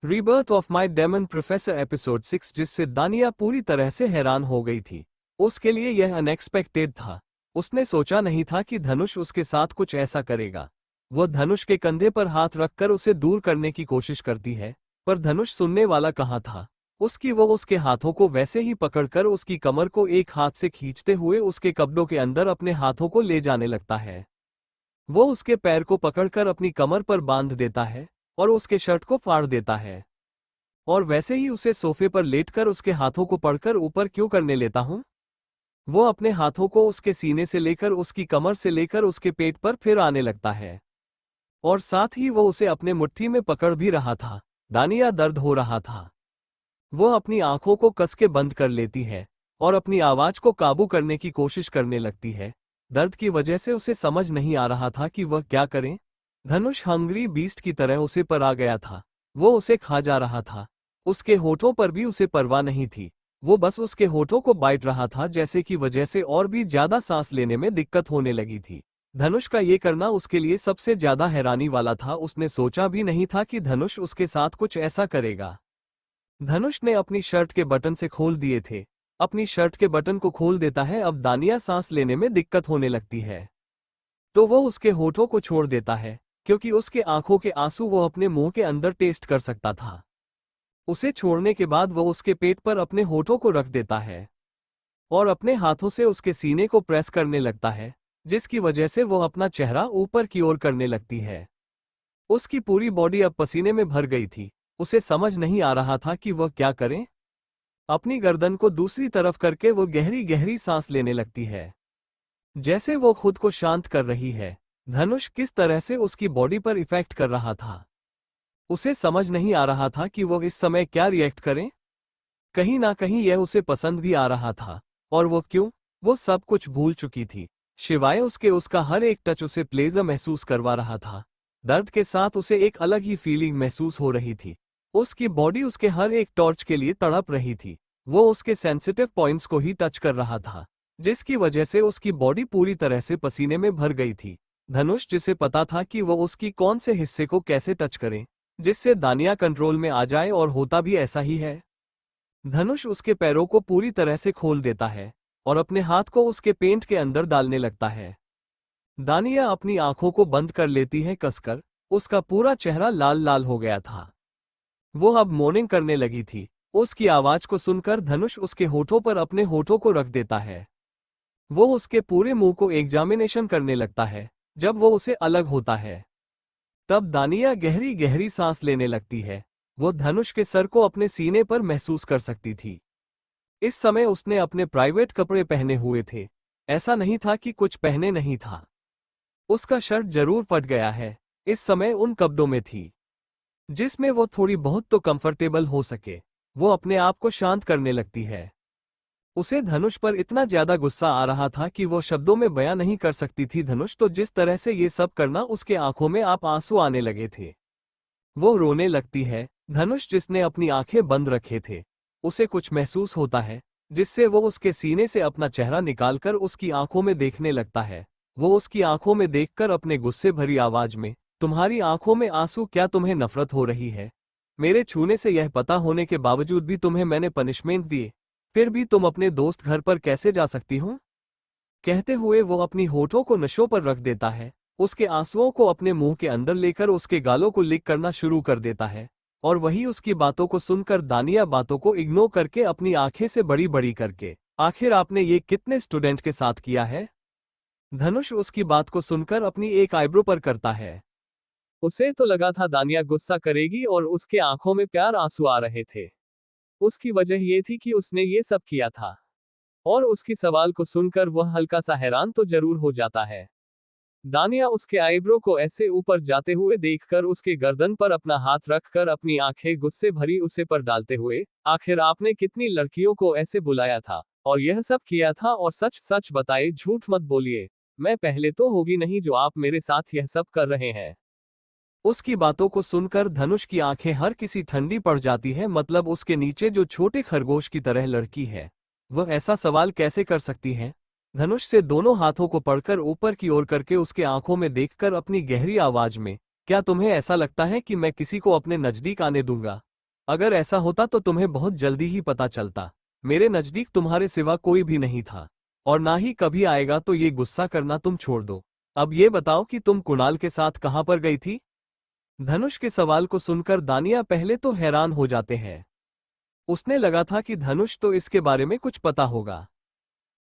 Rebirth of my demon professor episode 6, जिससे दानिया पूरी तरह से हैरान हो गई थी। उसके लिए यह अनएक्सपेक्टेड था। उसने सोचा नहीं था कि धनुष उसके साथ कुछ ऐसा करेगा। वह धनुष के कंधे पर हाथ रखकर उसे दूर करने की कोशिश करती है, पर धनुष सुनने वाला कहाँ था। वो उसके हाथों को वैसे ही पकड़कर उसकी कमर को एक हाथ से खींचते हुए उसके कपड़ों के अंदर अपने हाथों को ले जाने लगता है। वो उसके पैर को पकड़कर अपनी कमर पर बांध देता है और उसके शर्ट को फाड़ देता है। और वैसे ही उसे सोफे पर लेटकर उसके हाथों को पकड़कर ऊपर क्यों करने लेता हूं। वो अपने हाथों को उसके सीने से लेकर उसकी कमर से लेकर उसके पेट पर फिर आने लगता है, और साथ ही वो उसे अपने मुट्ठी में पकड़ भी रहा था। दानिया दर्द हो रहा था। वो अपनी आंखों को कस के बंद कर लेती है और अपनी आवाज को काबू करने की कोशिश करने लगती है। दर्द की वजह से उसे समझ नहीं आ रहा था कि वह क्या करे। धनुष हंग्री बीस्ट की तरह उसे पर आ गया था। वो उसे खा जा रहा था। उसके होठों पर भी उसे परवाह नहीं थी। वो बस उसके होठों को बाइट रहा था, जैसे की वजह से और भी ज्यादा सांस लेने में दिक्कत होने लगी थी। धनुष का ये करना उसके लिए सबसे ज्यादा हैरानी वाला था। उसने सोचा भी नहीं था कि धनुष उसके साथ कुछ ऐसा करेगा। धनुष ने अपनी शर्ट के बटन से खोल दिए थे। अपनी शर्ट के बटन को खोल देता है। अब दानिया सांस लेने में दिक्कत होने लगती है, तो वो उसके होठों को छोड़ देता है, क्योंकि उसके आंखों के आंसू वो अपने मुंह के अंदर टेस्ट कर सकता था। उसे छोड़ने के बाद वो उसके पेट पर अपने होठों को रख देता है और अपने हाथों से उसके सीने को प्रेस करने लगता है, जिसकी वजह से वो अपना चेहरा ऊपर की ओर करने लगती है। उसकी पूरी बॉडी अब पसीने में भर गई थी। उसे समझ नहीं आ रहा था कि वह क्या करे। अपनी गर्दन को दूसरी तरफ करके वो गहरी गहरी सांस लेने लगती है, जैसे वो खुद को शांत कर रही है। धनुष किस तरह से उसकी बॉडी पर इफेक्ट कर रहा था, उसे समझ नहीं आ रहा था कि वो इस समय क्या रिएक्ट करे। कहीं ना कहीं यह उसे पसंद भी आ रहा था, और वो क्यों, वो सब कुछ भूल चुकी थी। शिवाय उसका हर एक टच उसे प्लेजर महसूस करवा रहा था। दर्द के साथ उसे एक अलग ही फीलिंग महसूस हो रही थी। उसकी बॉडी उसके हर एक टॉर्च के लिए तड़प रही थी। वो उसके सेंसिटिव पॉइंट्स को ही टच कर रहा था, जिसकी वजह से उसकी बॉडी पूरी तरह से पसीने में भर गई थी। धनुष, जिसे पता था कि वो उसकी कौन से हिस्से को कैसे टच करे जिससे दानिया कंट्रोल में आ जाए, और होता भी ऐसा ही है। धनुष उसके पैरों को पूरी तरह से खोल देता है और अपने हाथ को उसके पेंट के अंदर डालने लगता है। दानिया अपनी आंखों को बंद कर लेती है कसकर। उसका पूरा चेहरा लाल लाल हो गया था। वो अब मॉर्निंग करने लगी थी। उसकी आवाज को सुनकर धनुष उसके होठों पर अपने होठों को रख देता है। वो उसके पूरे मुंह को एग्जामिनेशन करने लगता है। जब वो उसे अलग होता है, तब दानिया गहरी गहरी सांस लेने लगती है। वो धनुष के सर को अपने सीने पर महसूस कर सकती थी। इस समय उसने अपने प्राइवेट कपड़े पहने हुए थे। ऐसा नहीं था कि कुछ पहने नहीं था। उसका शर्ट जरूर फट गया है। इस समय उन कपड़ों में थी जिसमें वो थोड़ी बहुत तो कंफर्टेबल हो सके। वो अपने आप को शांत करने लगती है। उसे धनुष पर इतना ज्यादा गुस्सा आ रहा था कि वो शब्दों में बयां नहीं कर सकती थी। धनुष तो जिस तरह से ये सब करना, उसके आंखों में आप आंसू आने लगे थे। वो रोने लगती है। धनुष, जिसने अपनी आंखें बंद रखे थे, उसे कुछ महसूस होता है, जिससे वो उसके सीने से अपना चेहरा निकालकर उसकी आंखों में देखने लगता है। वो उसकी आंखों में देखकर अपने गुस्से भरी आवाज में, तुम्हारी आंखों में आंसू, क्या तुम्हें नफरत हो रही है? मेरे छूने से यह पता होने के बावजूद भी तुम्हें मैंने पनिशमेंट दिए, फिर भी तुम अपने दोस्त घर पर कैसे जा सकती हो? कहते हुए वो अपनी होठों को नशों पर रख देता है। उसके आंसुओं को अपने मुंह के अंदर लेकर उसके गालों को लिक करना शुरू कर देता है, और वही उसकी बातों को सुनकर दानिया बातों को इग्नोर करके अपनी आंखें से बड़ी बड़ी करके, आखिर आपने ये कितने स्टूडेंट के साथ किया है? धनुष उसकी बात को सुनकर अपनी एक आईब्रो पर करता है। उसे तो लगा था दानिया गुस्सा करेगी, और उसके आंखों में प्यार आंसू आ रहे थे। उसकी वजह ये थी कि उसने ये सब किया था, और उसकी सवाल को सुनकर वह हल्का सा हैरान तो जरूर हो जाता है। दानिया उसके आईब्रो को ऐसे ऊपर जाते हुए देखकर उसके गर्दन पर अपना हाथ रखकर अपनी आंखें गुस्से भरी उसे पर डालते हुए, आखिर आपने कितनी लड़कियों को ऐसे बुलाया था और यह सब किया था? और सच सच बताइए, झूठ मत बोलिए। मैं पहले तो होगी नहीं जो आप मेरे साथ यह सब कर रहे हैं। उसकी बातों को सुनकर धनुष की आंखें हर किसी ठंडी पड़ जाती है। मतलब उसके नीचे जो छोटे खरगोश की तरह लड़की है, वह ऐसा सवाल कैसे कर सकती है? धनुष से दोनों हाथों को पकड़कर ऊपर की ओर करके उसके आंखों में देखकर अपनी गहरी आवाज में, क्या तुम्हें ऐसा लगता है कि मैं किसी को अपने नजदीक आने दूंगा? अगर ऐसा होता तो तुम्हें बहुत जल्दी ही पता चलता। मेरे नज़दीक तुम्हारे सिवा कोई भी नहीं था, और ना ही कभी आएगा, तो ये गुस्सा करना तुम छोड़ दो। अब ये बताओ कि तुम कुणाल के साथ कहाँ पर गई थी? धनुष के सवाल को सुनकर दानिया पहले तो हैरान हो जाते हैं। उसने लगा था कि धनुष तो इसके बारे में कुछ पता होगा,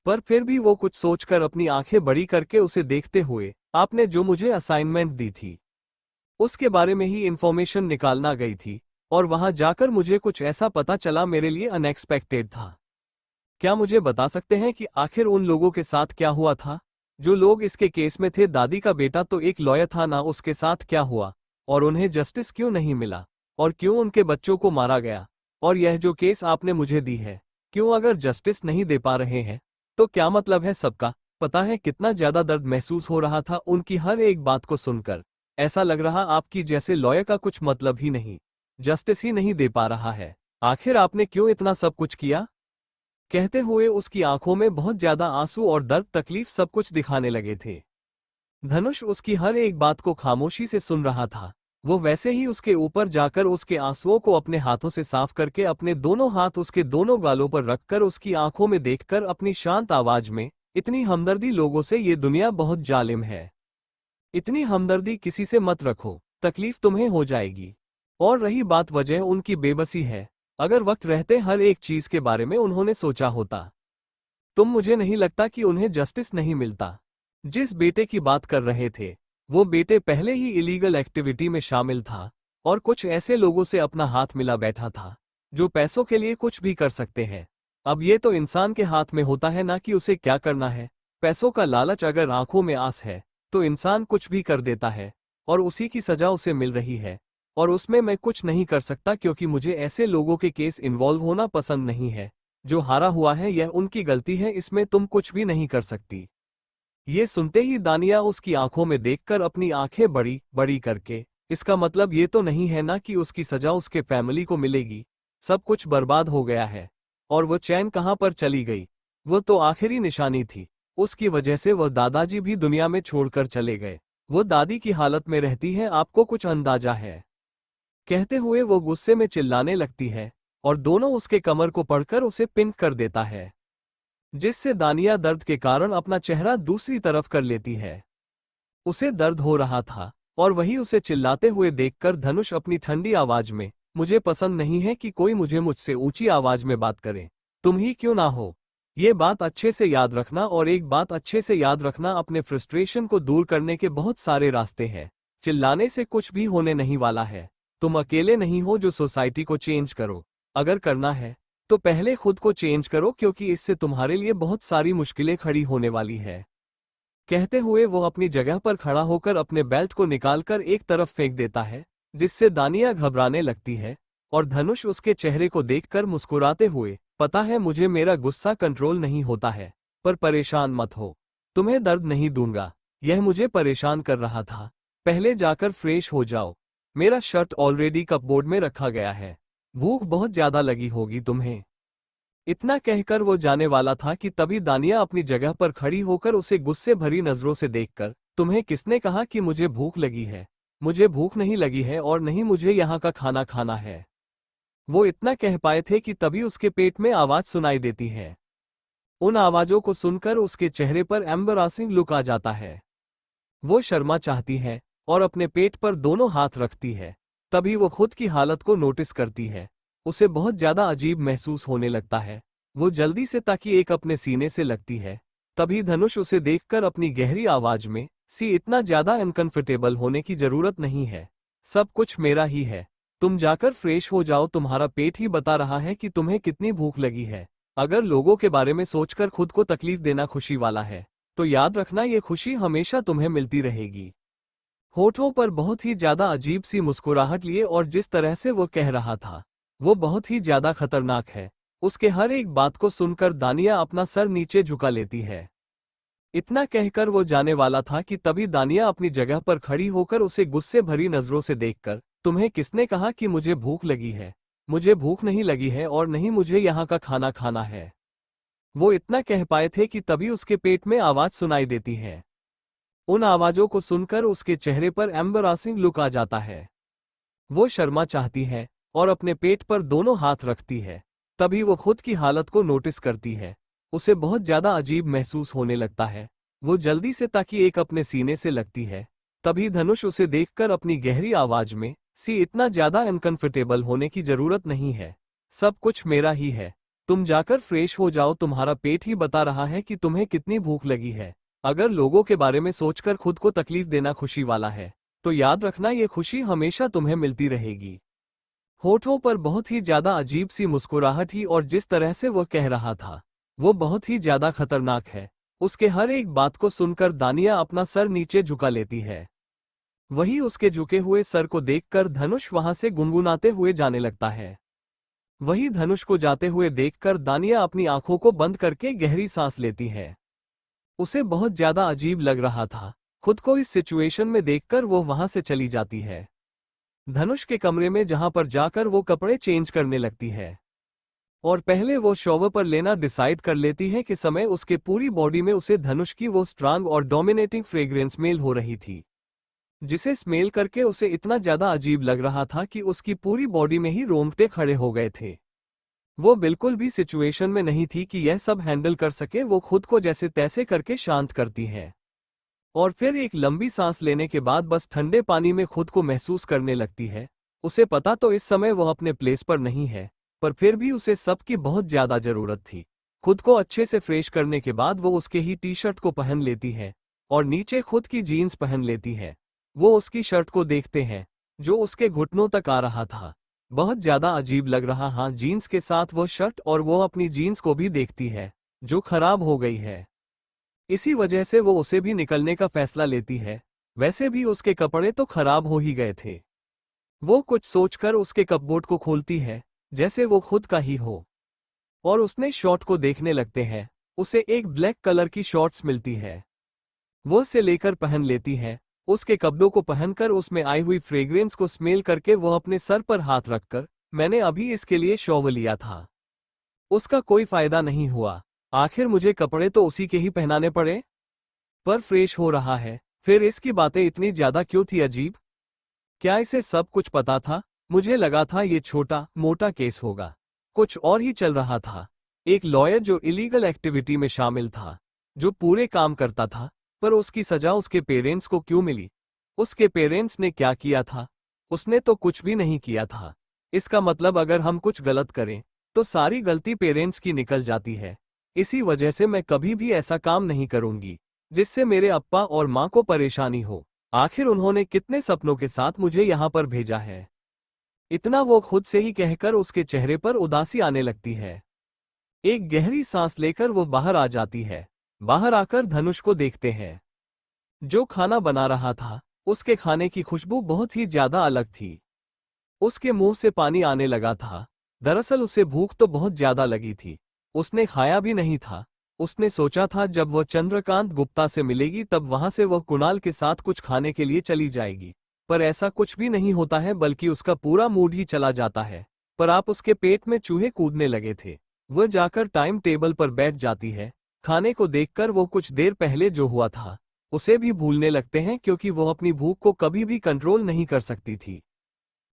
पर फिर भी वो कुछ सोचकर अपनी आंखें बड़ी करके उसे देखते हुए, आपने जो मुझे असाइनमेंट दी थी उसके बारे में ही इंफॉर्मेशन निकालना गई थी, और वहां जाकर मुझे कुछ ऐसा पता चला मेरे लिए अनएक्सपेक्टेड था। क्या मुझे बता सकते हैं कि आखिर उन लोगों के साथ क्या हुआ था? जो लोग इसके केस में थे, दादी का बेटा तो एक लॉयर था ना, उसके साथ क्या हुआ? और उन्हें जस्टिस क्यों नहीं मिला? और क्यों उनके बच्चों को मारा गया? और यह जो केस आपने मुझे दी है, क्यों अगर जस्टिस नहीं दे पा रहे हैं तो क्या मतलब है सबका? पता है कितना ज्यादा दर्द महसूस हो रहा था उनकी हर एक बात को सुनकर। ऐसा लग रहा आपकी जैसे लॉयर का कुछ मतलब ही नहीं, जस्टिस ही नहीं दे पा रहा है। आखिर आपने क्यों इतना सब कुछ किया? कहते हुए उसकी आंखों में बहुत ज्यादा आंसू और दर्द तकलीफ सब कुछ दिखाने लगे थे। धनुष उसकी हर एक बात को खामोशी से सुन रहा था। वो वैसे ही उसके ऊपर जाकर उसके आंसुओं को अपने हाथों से साफ करके अपने दोनों हाथ उसके दोनों गालों पर रखकर उसकी आंखों में देखकर अपनी शांत आवाज में, इतनी हमदर्दी लोगों से, ये दुनिया बहुत जालिम है। इतनी हमदर्दी किसी से मत रखो, तकलीफ तुम्हें हो जाएगी। और रही बात वजह उनकी बेबसी है, अगर वक्त रहते हर एक चीज के बारे में उन्होंने सोचा होता तो मुझे नहीं लगता कि उन्हें जस्टिस नहीं मिलता। जिस बेटे की बात कर रहे थे, वो बेटे पहले ही इलीगल एक्टिविटी में शामिल था, और कुछ ऐसे लोगों से अपना हाथ मिला बैठा था जो पैसों के लिए कुछ भी कर सकते हैं। अब ये तो इंसान के हाथ में होता है ना कि उसे क्या करना है। पैसों का लालच अगर आंखों में आस है तो इंसान कुछ भी कर देता है, और उसी की सजा उसे मिल रही है। और उसमें मैं कुछ नहीं कर सकता, क्योंकि मुझे ऐसे लोगों के केस इन्वॉल्व होना पसंद नहीं है। जो हारा हुआ है यह उनकी गलती है, इसमें तुम कुछ भी नहीं कर सकती। ये सुनते ही दानिया उसकी आंखों में देखकर अपनी आंखें बड़ी बड़ी करके, इसका मतलब ये तो नहीं है ना कि उसकी सजा उसके फैमिली को मिलेगी? सब कुछ बर्बाद हो गया है। और वो चैन कहाँ पर चली गई? वो तो आखिरी निशानी थी, उसकी वजह से वह दादाजी भी दुनिया में छोड़कर चले गए। वो दादी की हालत में रहती है, आपको कुछ अंदाजा है? कहते हुए वो गुस्से में चिल्लाने लगती है, और दोनों उसके कमर को पकड़कर उसे पिन कर देता है, जिससे दानिया दर्द के कारण अपना चेहरा दूसरी तरफ कर लेती है। उसे दर्द हो रहा था, और वही उसे चिल्लाते हुए देखकर धनुष अपनी ठंडी आवाज में, मुझे पसंद नहीं है कि कोई मुझसे ऊंची आवाज में बात करे, तुम ही क्यों ना हो। ये बात अच्छे से याद रखना, और एक बात अच्छे से याद रखना, अपने फ्रस्ट्रेशन को दूर करने के बहुत सारे रास्ते हैं। चिल्लाने से कुछ भी होने नहीं वाला है। तुम अकेले नहीं हो जो सोसाइटी को चेंज करो। अगर करना है तो पहले खुद को चेंज करो, क्योंकि इससे तुम्हारे लिए बहुत सारी मुश्किलें खड़ी होने वाली है। कहते हुए वो अपनी जगह पर खड़ा होकर अपने बेल्ट को निकालकर एक तरफ फेंक देता है, जिससे दानिया घबराने लगती है, और धनुष उसके चेहरे को देखकर मुस्कुराते हुए, पता है मुझे मेरा गुस्सा कंट्रोल नहीं होता है, पर परेशान मत हो, तुम्हें दर्द नहीं दूंगा। यह मुझे परेशान कर रहा था। पहले जाकर फ्रेश हो जाओ, मेरा शर्ट ऑलरेडी कपबोर्ड में रखा गया है। भूख बहुत ज्यादा लगी होगी तुम्हें। इतना कहकर वो जाने वाला था कि तभी दानिया अपनी जगह पर खड़ी होकर उसे गुस्से भरी नजरों से देखकर, तुम्हें किसने कहा कि मुझे भूख लगी है? मुझे भूख नहीं लगी है, और नहीं मुझे यहाँ का खाना खाना है। वो इतना कह पाए थे कि तभी उसके पेट में आवाज सुनाई देती है। उन आवाजों को सुनकर उसके चेहरे पर एम्बरासिंग लुक आ जाता है। वो शर्मा चाहती है, और अपने पेट पर दोनों हाथ रखती है। तभी वो खुद की हालत को नोटिस करती है। उसे बहुत ज्यादा अजीब महसूस होने लगता है। वो जल्दी से ताकि एक अपने सीने से लगती है। तभी धनुष उसे देखकर अपनी गहरी आवाज में, सी इतना ज्यादा अनकंफर्टेबल होने की जरूरत नहीं है, सब कुछ मेरा ही है। तुम जाकर फ्रेश हो जाओ, तुम्हारा पेट ही बता रहा है कि तुम्हें कितनी भूख लगी है। अगर लोगों के बारे में सोचकर खुद को तकलीफ देना खुशी वाला है, तो याद रखना ये खुशी हमेशा तुम्हें मिलती रहेगी। होठों पर बहुत ही ज्यादा अजीब सी मुस्कुराहट लिए, और जिस तरह से वो कह रहा था वो बहुत ही ज्यादा खतरनाक है। उसके हर एक बात को सुनकर दानिया अपना सर नीचे झुका लेती है। इतना कहकर वो जाने वाला था कि तभी दानिया अपनी जगह पर खड़ी होकर उसे गुस्से भरी नजरों से देखकर, तुम्हें किसने कहा कि मुझे भूख लगी है? मुझे भूख नहीं लगी है, और नहीं मुझे यहाँ का खाना खाना है। वो इतना कह पाए थे कि तभी उसके पेट में आवाज सुनाई देती है। उन आवाजों को सुनकर उसके चेहरे पर एम्बरासिंग लुक आ जाता है। वो शर्मा चाहती है, और अपने पेट पर दोनों हाथ रखती है। तभी वो खुद की हालत को नोटिस करती है। उसे बहुत ज्यादा अजीब महसूस होने लगता है। वो जल्दी से ताकि एक अपने सीने से लगती है। तभी धनुष उसे देखकर अपनी गहरी आवाज में, सी इतना ज्यादा अनकंफर्टेबल होने की जरूरत नहीं है, सब कुछ मेरा ही है। तुम जाकर फ्रेश हो जाओ, तुम्हारा पेट ही बता रहा है कि तुम्हें कितनी भूख लगी है। अगर लोगों के बारे में सोचकर खुद को तकलीफ देना खुशी वाला है, तो याद रखना ये खुशी हमेशा तुम्हें मिलती रहेगी। होठों पर बहुत ही ज्यादा अजीब सी मुस्कुराहट ही, और जिस तरह से वो कह रहा था वो बहुत ही ज्यादा खतरनाक है। उसके हर एक बात को सुनकर दानिया अपना सर नीचे झुका लेती है। वही उसके झुके हुए सर को देखकर धनुष वहां से गुनगुनाते हुए जाने लगता है। वही धनुष को जाते हुए देखकर दानिया अपनी आंखों को बंद करके गहरी सांस लेती है। उसे बहुत ज्यादा अजीब लग रहा था। खुद को इस सिचुएशन में देखकर वो वहां से चली जाती है। धनुष के कमरे में जहां पर जाकर वो कपड़े चेंज करने लगती है। और पहले वो शॉवर पर लेना डिसाइड कर लेती है कि समय उसके पूरी बॉडी में उसे धनुष की वो स्ट्रांग और डोमिनेटिंग फ्रेग्रेंस स्मेल हो रही थी, जिसे स्मेल करके उसे इतना ज्यादा अजीब लग रहा था कि उसकी पूरी बॉडी में ही रोंगटे खड़े हो गए थे। वो बिल्कुल भी सिचुएशन में नहीं थी कि यह सब हैंडल कर सके। वो खुद को जैसे तैसे करके शांत करती है और फिर एक लंबी सांस लेने के बाद बस ठंडे पानी में खुद को महसूस करने लगती है। उसे पता तो इस समय वह अपने प्लेस पर नहीं है, पर फिर भी उसे सबकी बहुत ज्यादा जरूरत थी। खुद को अच्छे से फ्रेश करने के बाद वो उसके ही टी शर्ट को पहन लेती है और नीचे खुद की जीन्स पहन लेती है। वो उसकी शर्ट को देखते हैं जो उसके घुटनों तक आ रहा था। बहुत ज्यादा अजीब लग रहा हाँ जीन्स के साथ वो शर्ट, और वो अपनी जीन्स को भी देखती है जो खराब हो गई है। इसी वजह से वो उसे भी निकलने का फैसला लेती है। वैसे भी उसके कपड़े तो खराब हो ही गए थे। वो कुछ सोचकर उसके कपबोर्ड को खोलती है जैसे वो खुद का ही हो, और उसने शॉर्ट को देखने लगते हैं। उसे एक ब्लैक कलर की शॉर्ट्स मिलती है। वो उसे लेकर पहन लेती है। उसके कपड़ों को पहनकर उसमें आई हुई फ्रेग्रेंस को स्मेल करके वो अपने सर पर हाथ रखकर, मैंने अभी इसके लिए शॉवर लिया था, उसका कोई फायदा नहीं हुआ, आखिर मुझे कपड़े तो उसी के ही पहनाने पड़े। पर फ्रेश हो रहा है, फिर इसकी बातें इतनी ज्यादा क्यों थी अजीब? क्या इसे सब कुछ पता था? मुझे लगा था ये छोटा मोटा केस होगा। कुछ और ही चल रहा था। एक लॉयर जो इलीगल एक्टिविटी में शामिल था, जो पूरे काम करता था, पर उसकी सजा उसके पेरेंट्स को क्यों मिली? उसके पेरेंट्स ने क्या किया था? उसने तो कुछ भी नहीं किया था। इसका मतलब अगर हम कुछ गलत करें तो सारी गलती पेरेंट्स की निकल जाती है। इसी वजह से मैं कभी भी ऐसा काम नहीं करूंगी जिससे मेरे अप्पा और माँ को परेशानी हो। आखिर उन्होंने कितने सपनों के साथ मुझे यहाँ पर भेजा है। इतना वो खुद से ही कहकर उसके चेहरे पर उदासी आने लगती है। एक गहरी सांस लेकर वो बाहर आ जाती है। बाहर आकर धनुष को देखते हैं जो खाना बना रहा था। उसके खाने की खुशबू बहुत ही ज्यादा अलग थी। उसके मुंह से पानी आने लगा था। दरअसल उसे भूख तो बहुत ज्यादा लगी थी। उसने खाया भी नहीं था। उसने सोचा था जब वह चंद्रकांत गुप्ता से मिलेगी तब वहां से वह कुणाल के साथ कुछ खाने के लिए चली जाएगी, पर ऐसा कुछ भी नहीं होता है, बल्कि उसका पूरा मूड ही चला जाता है। पर आप उसके पेट में चूहे कूदने लगे थे। वह जाकर टाइम टेबल पर बैठ जाती है। खाने को देखकर वो कुछ देर पहले जो हुआ था उसे भी भूलने लगते हैं, क्योंकि वो अपनी भूख को कभी भी कंट्रोल नहीं कर सकती थी।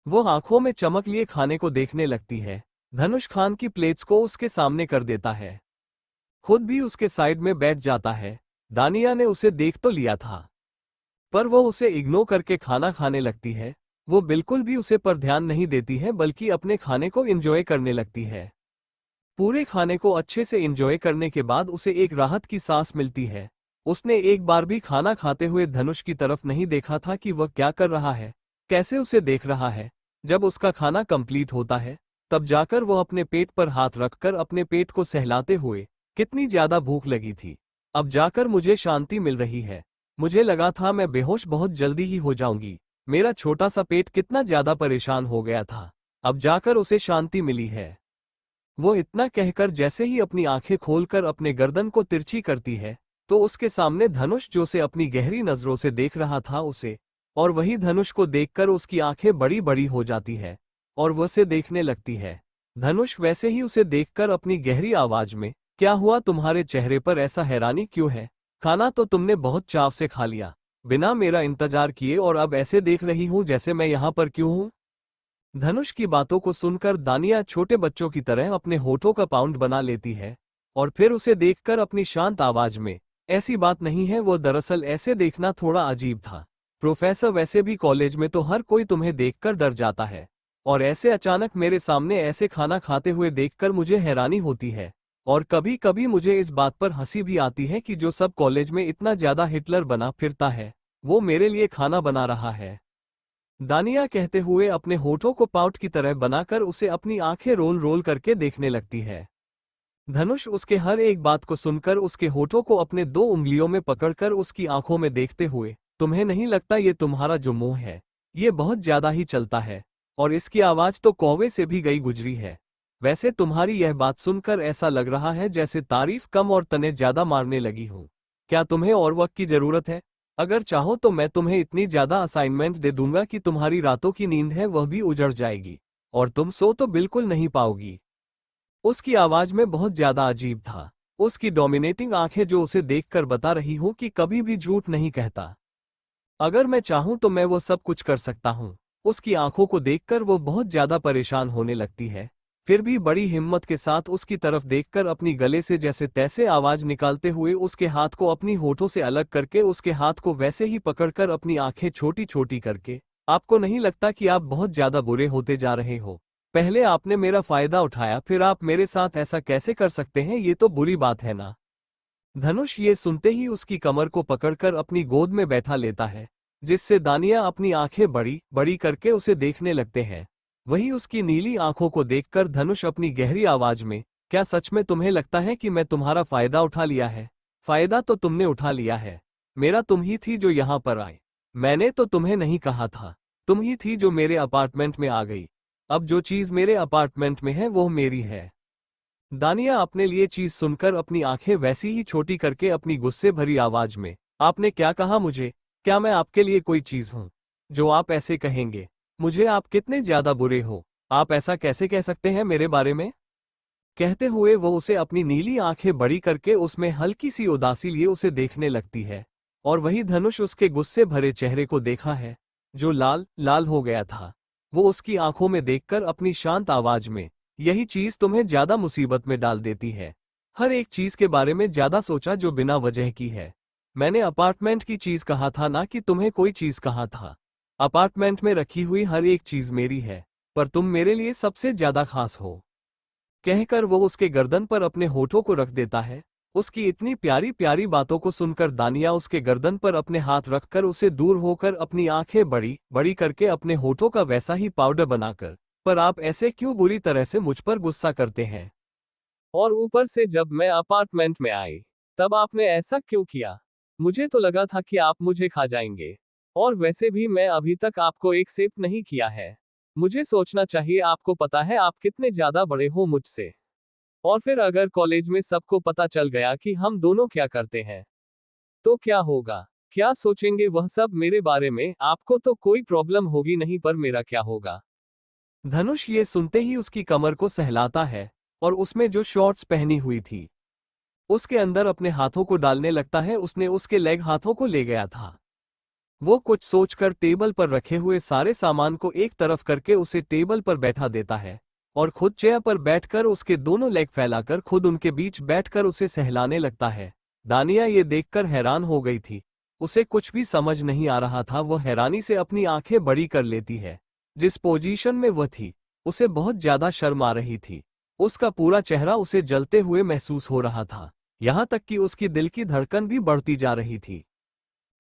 वो आंखों में चमक लिए खाने को देखने लगती है। धनुष खान की प्लेट्स को उसके सामने कर देता है, खुद भी उसके साइड में बैठ जाता है। दानिया ने उसे देख तो लिया था, पर वो उसे इग्नोर करके खाना खाने लगती है। वो बिल्कुल भी उसे पर ध्यान नहीं देती है, बल्कि अपने खाने को एंजॉय करने लगती है। पूरे खाने को अच्छे से एंजॉय करने के बाद उसे एक राहत की सांस मिलती है। उसने एक बार भी खाना खाते हुए धनुष की तरफ नहीं देखा था कि वह क्या कर रहा है, कैसे उसे देख रहा है। जब उसका खाना कंप्लीट होता है तब जाकर वो अपने पेट पर हाथ रखकर अपने पेट को सहलाते हुए, कितनी ज्यादा भूख लगी थी, अब जाकर मुझे शांति मिल रही है। मुझे लगा था मैं बेहोश बहुत जल्दी ही हो जाऊंगी। मेरा छोटा सा पेट कितना ज्यादा परेशान हो गया था, अब जाकर उसे शांति मिली है। वो इतना कहकर जैसे ही अपनी आंखें खोलकर अपने गर्दन को तिरछी करती है तो उसके सामने धनुष जो से अपनी गहरी नजरों से देख रहा था उसे, और वही धनुष को देखकर उसकी आंखें बड़ी बड़ी हो जाती है और वह उसे देखने लगती है। धनुष वैसे ही उसे देखकर अपनी गहरी आवाज में, क्या हुआ, तुम्हारे चेहरे पर ऐसा हैरानी क्यों है? खाना तो तुमने बहुत चाव से खा लिया, बिना मेरा इंतजार किए, और अब ऐसे देख रही हूं जैसे मैं यहाँ पर क्यों हूँ? धनुष की बातों को सुनकर दानिया छोटे बच्चों की तरह अपने होठों का पाउंड बना लेती है और फिर उसे देखकर अपनी शांत आवाज में, ऐसी बात नहीं है, वो दरअसल ऐसे देखना थोड़ा अजीब था। प्रोफेसर, वैसे भी कॉलेज में तो हर कोई तुम्हें देखकर डर जाता है, और ऐसे अचानक मेरे सामने ऐसे खाना खाते हुए देखकर मुझे हैरानी होती है। और कभी कभी मुझे इस बात पर हंसी भी आती है कि जो सब कॉलेज में इतना ज्यादा हिटलर बना फिरता है, वो मेरे लिए खाना बना रहा है। दानिया कहते हुए अपने होठों को पाउट की तरह बनाकर उसे अपनी आंखें रोल रोल करके देखने लगती है। धनुष उसके हर एक बात को सुनकर उसके होठों को अपने 2 उंगलियों में पकड़कर उसकी आंखों में देखते हुए, तुम्हें नहीं लगता ये तुम्हारा जो मुंह है, ये बहुत ज्यादा ही चलता है, और इसकी आवाज तो कौवे से भी गई गुजरी है। वैसे तुम्हारी यह बात सुनकर ऐसा लग रहा है जैसे तारीफ कम और तने ज्यादा मारने लगी हूं। क्या तुम्हें और वक्त की जरूरत है? अगर चाहो तो मैं तुम्हें इतनी ज्यादा असाइनमेंट दे दूंगा कि तुम्हारी रातों की नींद है वह भी उजड़ जाएगी, और तुम सो तो बिल्कुल नहीं पाओगी। उसकी आवाज में बहुत ज्यादा अजीब था। उसकी डोमिनेटिंग आंखें जो उसे देखकर बता रही हूं कि कभी भी झूठ नहीं कहता। अगर मैं चाहूं तो मैं वो सब कुछ कर सकता हूं। उसकी आंखों को देखकर वो बहुत ज्यादा परेशान होने लगती है, फिर भी बड़ी हिम्मत के साथ उसकी तरफ देखकर अपनी गले से जैसे तैसे आवाज निकालते हुए उसके हाथ को अपनी होठों से अलग करके उसके हाथ को वैसे ही पकड़कर अपनी आंखें छोटी छोटी करके, आपको नहीं लगता कि आप बहुत ज्यादा बुरे होते जा रहे हो? पहले आपने मेरा फायदा उठाया, फिर आप मेरे साथ ऐसा कैसे कर सकते हैं? ये तो बुरी बात है ना। धनुष ये सुनते ही उसकी कमर को पकड़कर अपनी गोद में बैठा लेता है, जिससे दानिया अपनी आंखें बड़ी बड़ी करके उसे देखने लगते हैं। वही उसकी नीली आंखों को देखकर धनुष अपनी गहरी आवाज में, क्या सच में तुम्हें लगता है कि मैं तुम्हारा फायदा उठा लिया है? फायदा तो तुमने उठा लिया है। मेरा तुम ही थी जो यहां पर आए। मैंने तो तुम्हें नहीं कहा था। तुम ही थी जो मेरे अपार्टमेंट में आ गई। अब जो चीज मेरे अपार्टमेंट में है वो मेरी है। दानिया अपने लिए चीज सुनकर अपनी आंखें वैसी ही छोटी करके अपनी गुस्से भरी आवाज में, आपने क्या कहा मुझे? क्या मैं आपके लिए कोई चीज हूं जो आप ऐसे कहेंगे? मुझे आप कितने ज्यादा बुरे हो, आप ऐसा कैसे कह सकते हैं मेरे बारे में? कहते हुए वो उसे अपनी नीली आंखें बड़ी करके उसमें हल्की सी उदासी लिए उसे देखने लगती है, और वही धनुष उसके गुस्से भरे चेहरे को देखा है, जो लाल लाल हो गया था। वो उसकी आंखों में देखकर अपनी शांत आवाज में, यही चीज तुम्हें ज्यादा मुसीबत में डाल देती है। हर एक चीज के बारे में ज्यादा सोचा जो बिना वजह की है। मैंने अपार्टमेंट की चीज कहा था ना कि तुम्हें कोई चीज कहा था। अपार्टमेंट में रखी हुई हर एक चीज मेरी है, पर तुम मेरे लिए सबसे ज्यादा खास हो। कहकर वो उसके गर्दन पर अपने होठों को रख देता है। उसकी इतनी प्यारी प्यारी बातों को सुनकर दानिया उसके गर्दन पर अपने हाथ रखकर उसे दूर होकर अपनी आंखें बड़ी बड़ी करके अपने होठों का वैसा ही पाउडर बनाकर, पर आप ऐसे क्यों बुरी तरह से मुझ पर गुस्सा करते हैं? और ऊपर से जब मैं अपार्टमेंट में आई, तब आपने ऐसा क्यों किया? मुझे तो लगा था कि आप मुझे खा जाएंगे। और वैसे भी मैं अभी तक आपको एक्सेप्ट नहीं किया है। मुझे सोचना चाहिए, आपको पता है आप कितने ज्यादा बड़े हो मुझसे। और फिर अगर कॉलेज में सबको पता चल गया कि हम दोनों क्या करते हैं, तो क्या होगा? क्या सोचेंगे वह सब मेरे बारे में? आपको तो कोई प्रॉब्लम होगी नहीं, पर मेरा क्या होगा? धनुष ये सुनते ही उसकी कमर को सहलाता है, और उसमें जो शॉर्ट्स पहनी हुई थी उसके अंदर अपने हाथों को डालने लगता है। उसने उसके लेग हाथों को ले गया था। वो कुछ सोचकर टेबल पर रखे हुए सारे सामान को एक तरफ करके उसे टेबल पर बैठा देता है, और खुद चेयर पर बैठकर उसके दोनों लेग फैलाकर खुद उनके बीच बैठकर उसे सहलाने लगता है। दानिया ये देखकर हैरान हो गई थी। उसे कुछ भी समझ नहीं आ रहा था। वह हैरानी से अपनी आंखें बड़ी कर लेती है। जिस पोजीशन में वह थी, उसे बहुत ज्यादा शर्म आ रही थी। उसका पूरा चेहरा उसे जलते हुए महसूस हो रहा था, यहां तक कि उसकी दिल की धड़कन भी बढ़ती जा रही थी।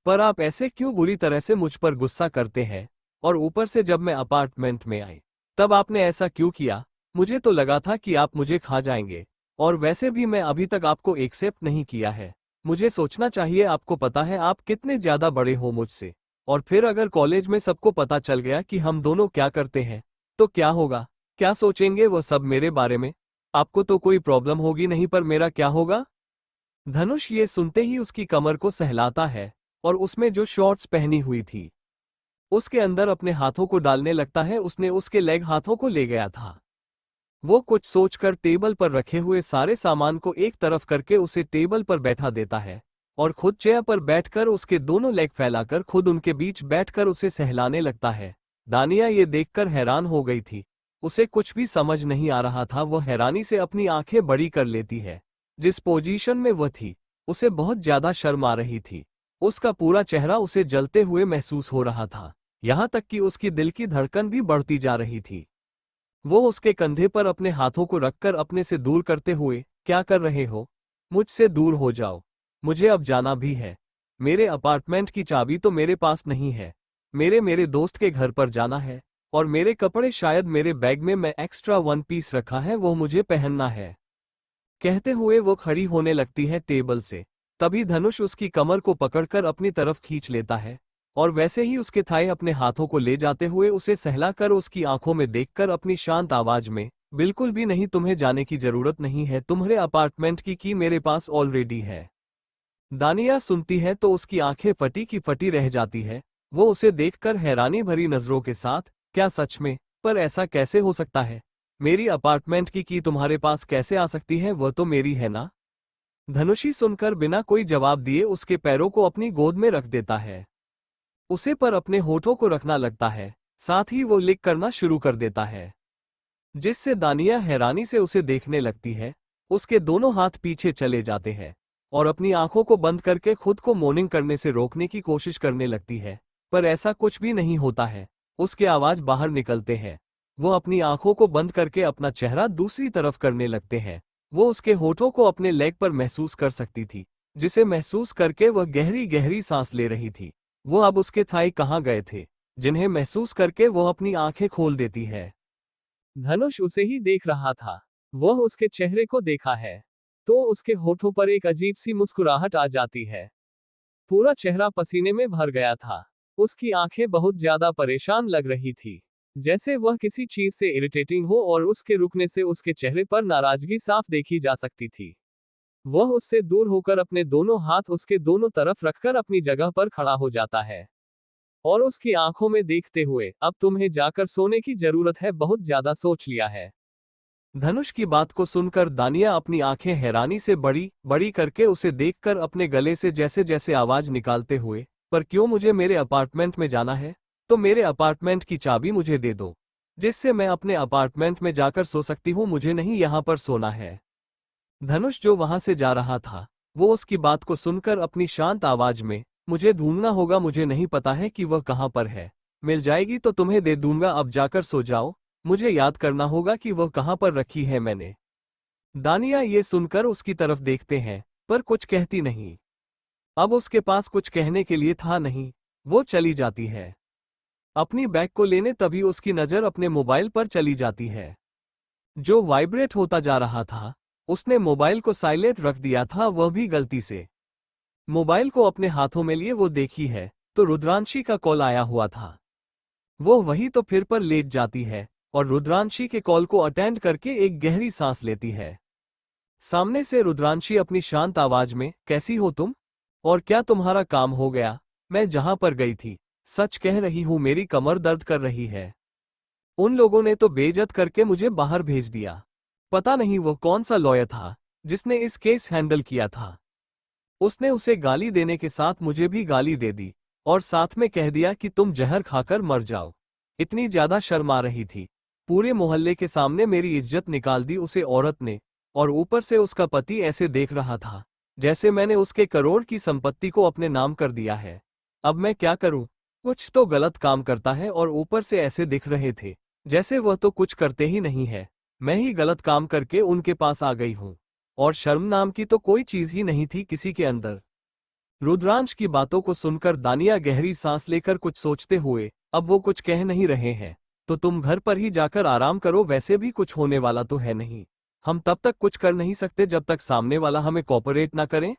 पर आप ऐसे क्यों बुरी तरह से मुझ पर गुस्सा करते हैं? और ऊपर से जब मैं अपार्टमेंट में आई, तब आपने ऐसा क्यों किया? मुझे तो लगा था कि आप मुझे खा जाएंगे। और वैसे भी मैं अभी तक आपको एक्सेप्ट नहीं किया है। मुझे सोचना चाहिए, आपको पता है आप कितने ज्यादा बड़े हो मुझसे। और फिर अगर कॉलेज में सबको पता चल गया कि हम दोनों क्या करते हैं, तो क्या होगा? क्या सोचेंगे वो सब मेरे बारे में? आपको तो कोई प्रॉब्लम होगी नहीं, पर मेरा क्या होगा? धनुष ये सुनते ही उसकी कमर को सहलाता है, और उसमें जो शॉर्ट्स पहनी हुई थी उसके अंदर अपने हाथों को डालने लगता है। उसने उसके लेग हाथों को ले गया था। वो कुछ सोचकर टेबल पर रखे हुए सारे सामान को एक तरफ करके उसे टेबल पर बैठा देता है, और खुद चेयर पर बैठकर उसके दोनों लेग फैलाकर खुद उनके बीच बैठकर उसे सहलाने लगता है। दानिया ये देखकर हैरान हो गई थी। उसे कुछ भी समझ नहीं आ रहा था। वह हैरानी से अपनी आंखें बड़ी कर लेती है। जिस पोजीशन में वह थी, उसे बहुत ज्यादा शर्म आ रही थी। उसका पूरा चेहरा उसे जलते हुए महसूस हो रहा था, यहाँ तक कि उसकी दिल की धड़कन भी बढ़ती जा रही थी। वो उसके कंधे पर अपने हाथों को रखकर अपने से दूर करते हुए, क्या कर रहे हो? मुझसे दूर हो जाओ। मुझे अब जाना भी है। मेरे अपार्टमेंट की चाबी तो मेरे पास नहीं है। मेरे दोस्त के घर पर जाना है, और मेरे कपड़े शायद मेरे बैग में मैं एक्स्ट्रा वन पीस रखा है, वो मुझे पहनना है। कहते हुए वो खड़ी होने लगती है टेबल से। तभी धनुष उसकी कमर को पकड़कर अपनी तरफ खींच लेता है, और वैसे ही उसके थाई अपने हाथों को ले जाते हुए उसे सहलाकर उसकी आंखों में देखकर अपनी शांत आवाज में, बिल्कुल भी नहीं, तुम्हें जाने की जरूरत नहीं है। तुम्हारे अपार्टमेंट की मेरे पास ऑलरेडी है। दानिया सुनती है तो उसकी आंखें फटी की फटी रह जाती है। वो उसे देखकर हैरानी भरी नजरों के साथ, क्या सच में? पर ऐसा कैसे हो सकता है? मेरी अपार्टमेंट की तुम्हारे पास कैसे आ सकती है? वह तो मेरी है ना? धनुषी सुनकर बिना कोई जवाब दिए उसके पैरों को अपनी गोद में रख देता है। उसे पर अपने होठों को रखना लगता है, साथ ही वो लिक करना शुरू कर देता है, जिससे दानिया हैरानी से उसे देखने लगती है। उसके दोनों हाथ पीछे चले जाते हैं और अपनी आंखों को बंद करके खुद को मौनिंग करने से रोकने की कोशिश करने लगती है, पर ऐसा कुछ भी नहीं होता है। उसके आवाज बाहर निकलते हैं। वो अपनी आंखों को बंद करके अपना चेहरा दूसरी तरफ करने लगते हैं। वो उसके होठों को अपने लेग पर महसूस कर सकती थी, जिसे महसूस करके वह गहरी गहरी सांस ले रही थी। वो अब उसके थाई कहाँ गए थे, जिन्हें महसूस करके वह अपनी आंखें खोल देती है। धनुष उसे ही देख रहा था। वह उसके चेहरे को देखा है तो उसके होठों पर एक अजीब सी मुस्कुराहट आ जाती है। पूरा चेहरा पसीने में भर गया था। उसकी आंखें बहुत ज्यादा परेशान लग रही थी, जैसे वह किसी चीज से इरिटेटिंग हो, और उसके रुकने से उसके चेहरे पर नाराजगी साफ देखी जा सकती थी। वह उससे दूर होकर अपने दोनों हाथ उसके दोनों तरफ रखकर अपनी जगह पर खड़ा हो जाता है, और उसकी आंखों में देखते हुए, अब तुम्हें जाकर सोने की जरूरत है, बहुत ज्यादा सोच लिया है। धनुष की बात को सुनकर दानिया अपनी आंखें हैरानी से बड़ी बड़ी करके उसे देखकर अपने गले से जैसे जैसे आवाज निकालते हुए, पर क्यों? मुझे मेरे अपार्टमेंट में जाना है, तो मेरे अपार्टमेंट की चाबी मुझे दे दो, जिससे मैं अपने अपार्टमेंट में जाकर सो सकती हूँ। मुझे नहीं यहाँ पर सोना है। धनुष जो वहां से जा रहा था, वो उसकी बात को सुनकर अपनी शांत आवाज में, मुझे ढूंढना होगा, मुझे नहीं पता है कि वह कहाँ पर है। मिल जाएगी तो तुम्हें दे दूंगा, अब जाकर सो जाओ। मुझे याद करना होगा कि वह कहाँ पर रखी है मैंने। दानिया ये सुनकर उसकी तरफ देखते हैं, पर कुछ कहती नहीं। अब उसके पास कुछ कहने के लिए था नहीं। वो चली जाती है अपनी बैग को लेने, तभी उसकी नज़र अपने मोबाइल पर चली जाती है, जो वाइब्रेट होता जा रहा था। उसने मोबाइल को साइलेंट रख दिया था, वह भी गलती से। मोबाइल को अपने हाथों में लिए वो देखी है तो रुद्रांशी का कॉल आया हुआ था। वो वही तो फिर पर लेट जाती है और रुद्रांशी के कॉल को अटेंड करके एक गहरी सांस लेती है। सामने से रुद्रांशी अपनी शांत आवाज में, कैसी हो तुम? और क्या तुम्हारा काम हो गया? मैं जहां पर गई थी, सच कह रही हूं, मेरी कमर दर्द कर रही है। उन लोगों ने तो बेइज्जत करके मुझे बाहर भेज दिया। पता नहीं वो कौन सा लॉयर था जिसने इस केस हैंडल किया था। उसने उसे गाली देने के साथ मुझे भी गाली दे दी, और साथ में कह दिया कि तुम जहर खाकर मर जाओ। इतनी ज्यादा शर्म आ रही थी। पूरे मोहल्ले के सामने मेरी इज्जत निकाल दी उसे औरत ने, और ऊपर से उसका पति ऐसे देख रहा था जैसे मैंने उसके करोड़ की संपत्ति को अपने नाम कर दिया है। अब मैं क्या करूं? कुछ तो गलत काम करता है और ऊपर से ऐसे दिख रहे थे जैसे वह तो कुछ करते ही नहीं है। मैं ही गलत काम करके उनके पास आ गई हूं, और शर्म नाम की तो कोई चीज ही नहीं थी किसी के अंदर। रुद्रांश की बातों को सुनकर दानिया गहरी सांस लेकर कुछ सोचते हुए, अब वो कुछ कह नहीं रहे हैं तो तुम घर पर ही जाकर आराम करो, वैसे भी कुछ होने वाला तो है नहीं। हम तब तक कुछ कर नहीं सकते जब तक सामने वाला हमें कोऑपरेट ना करे।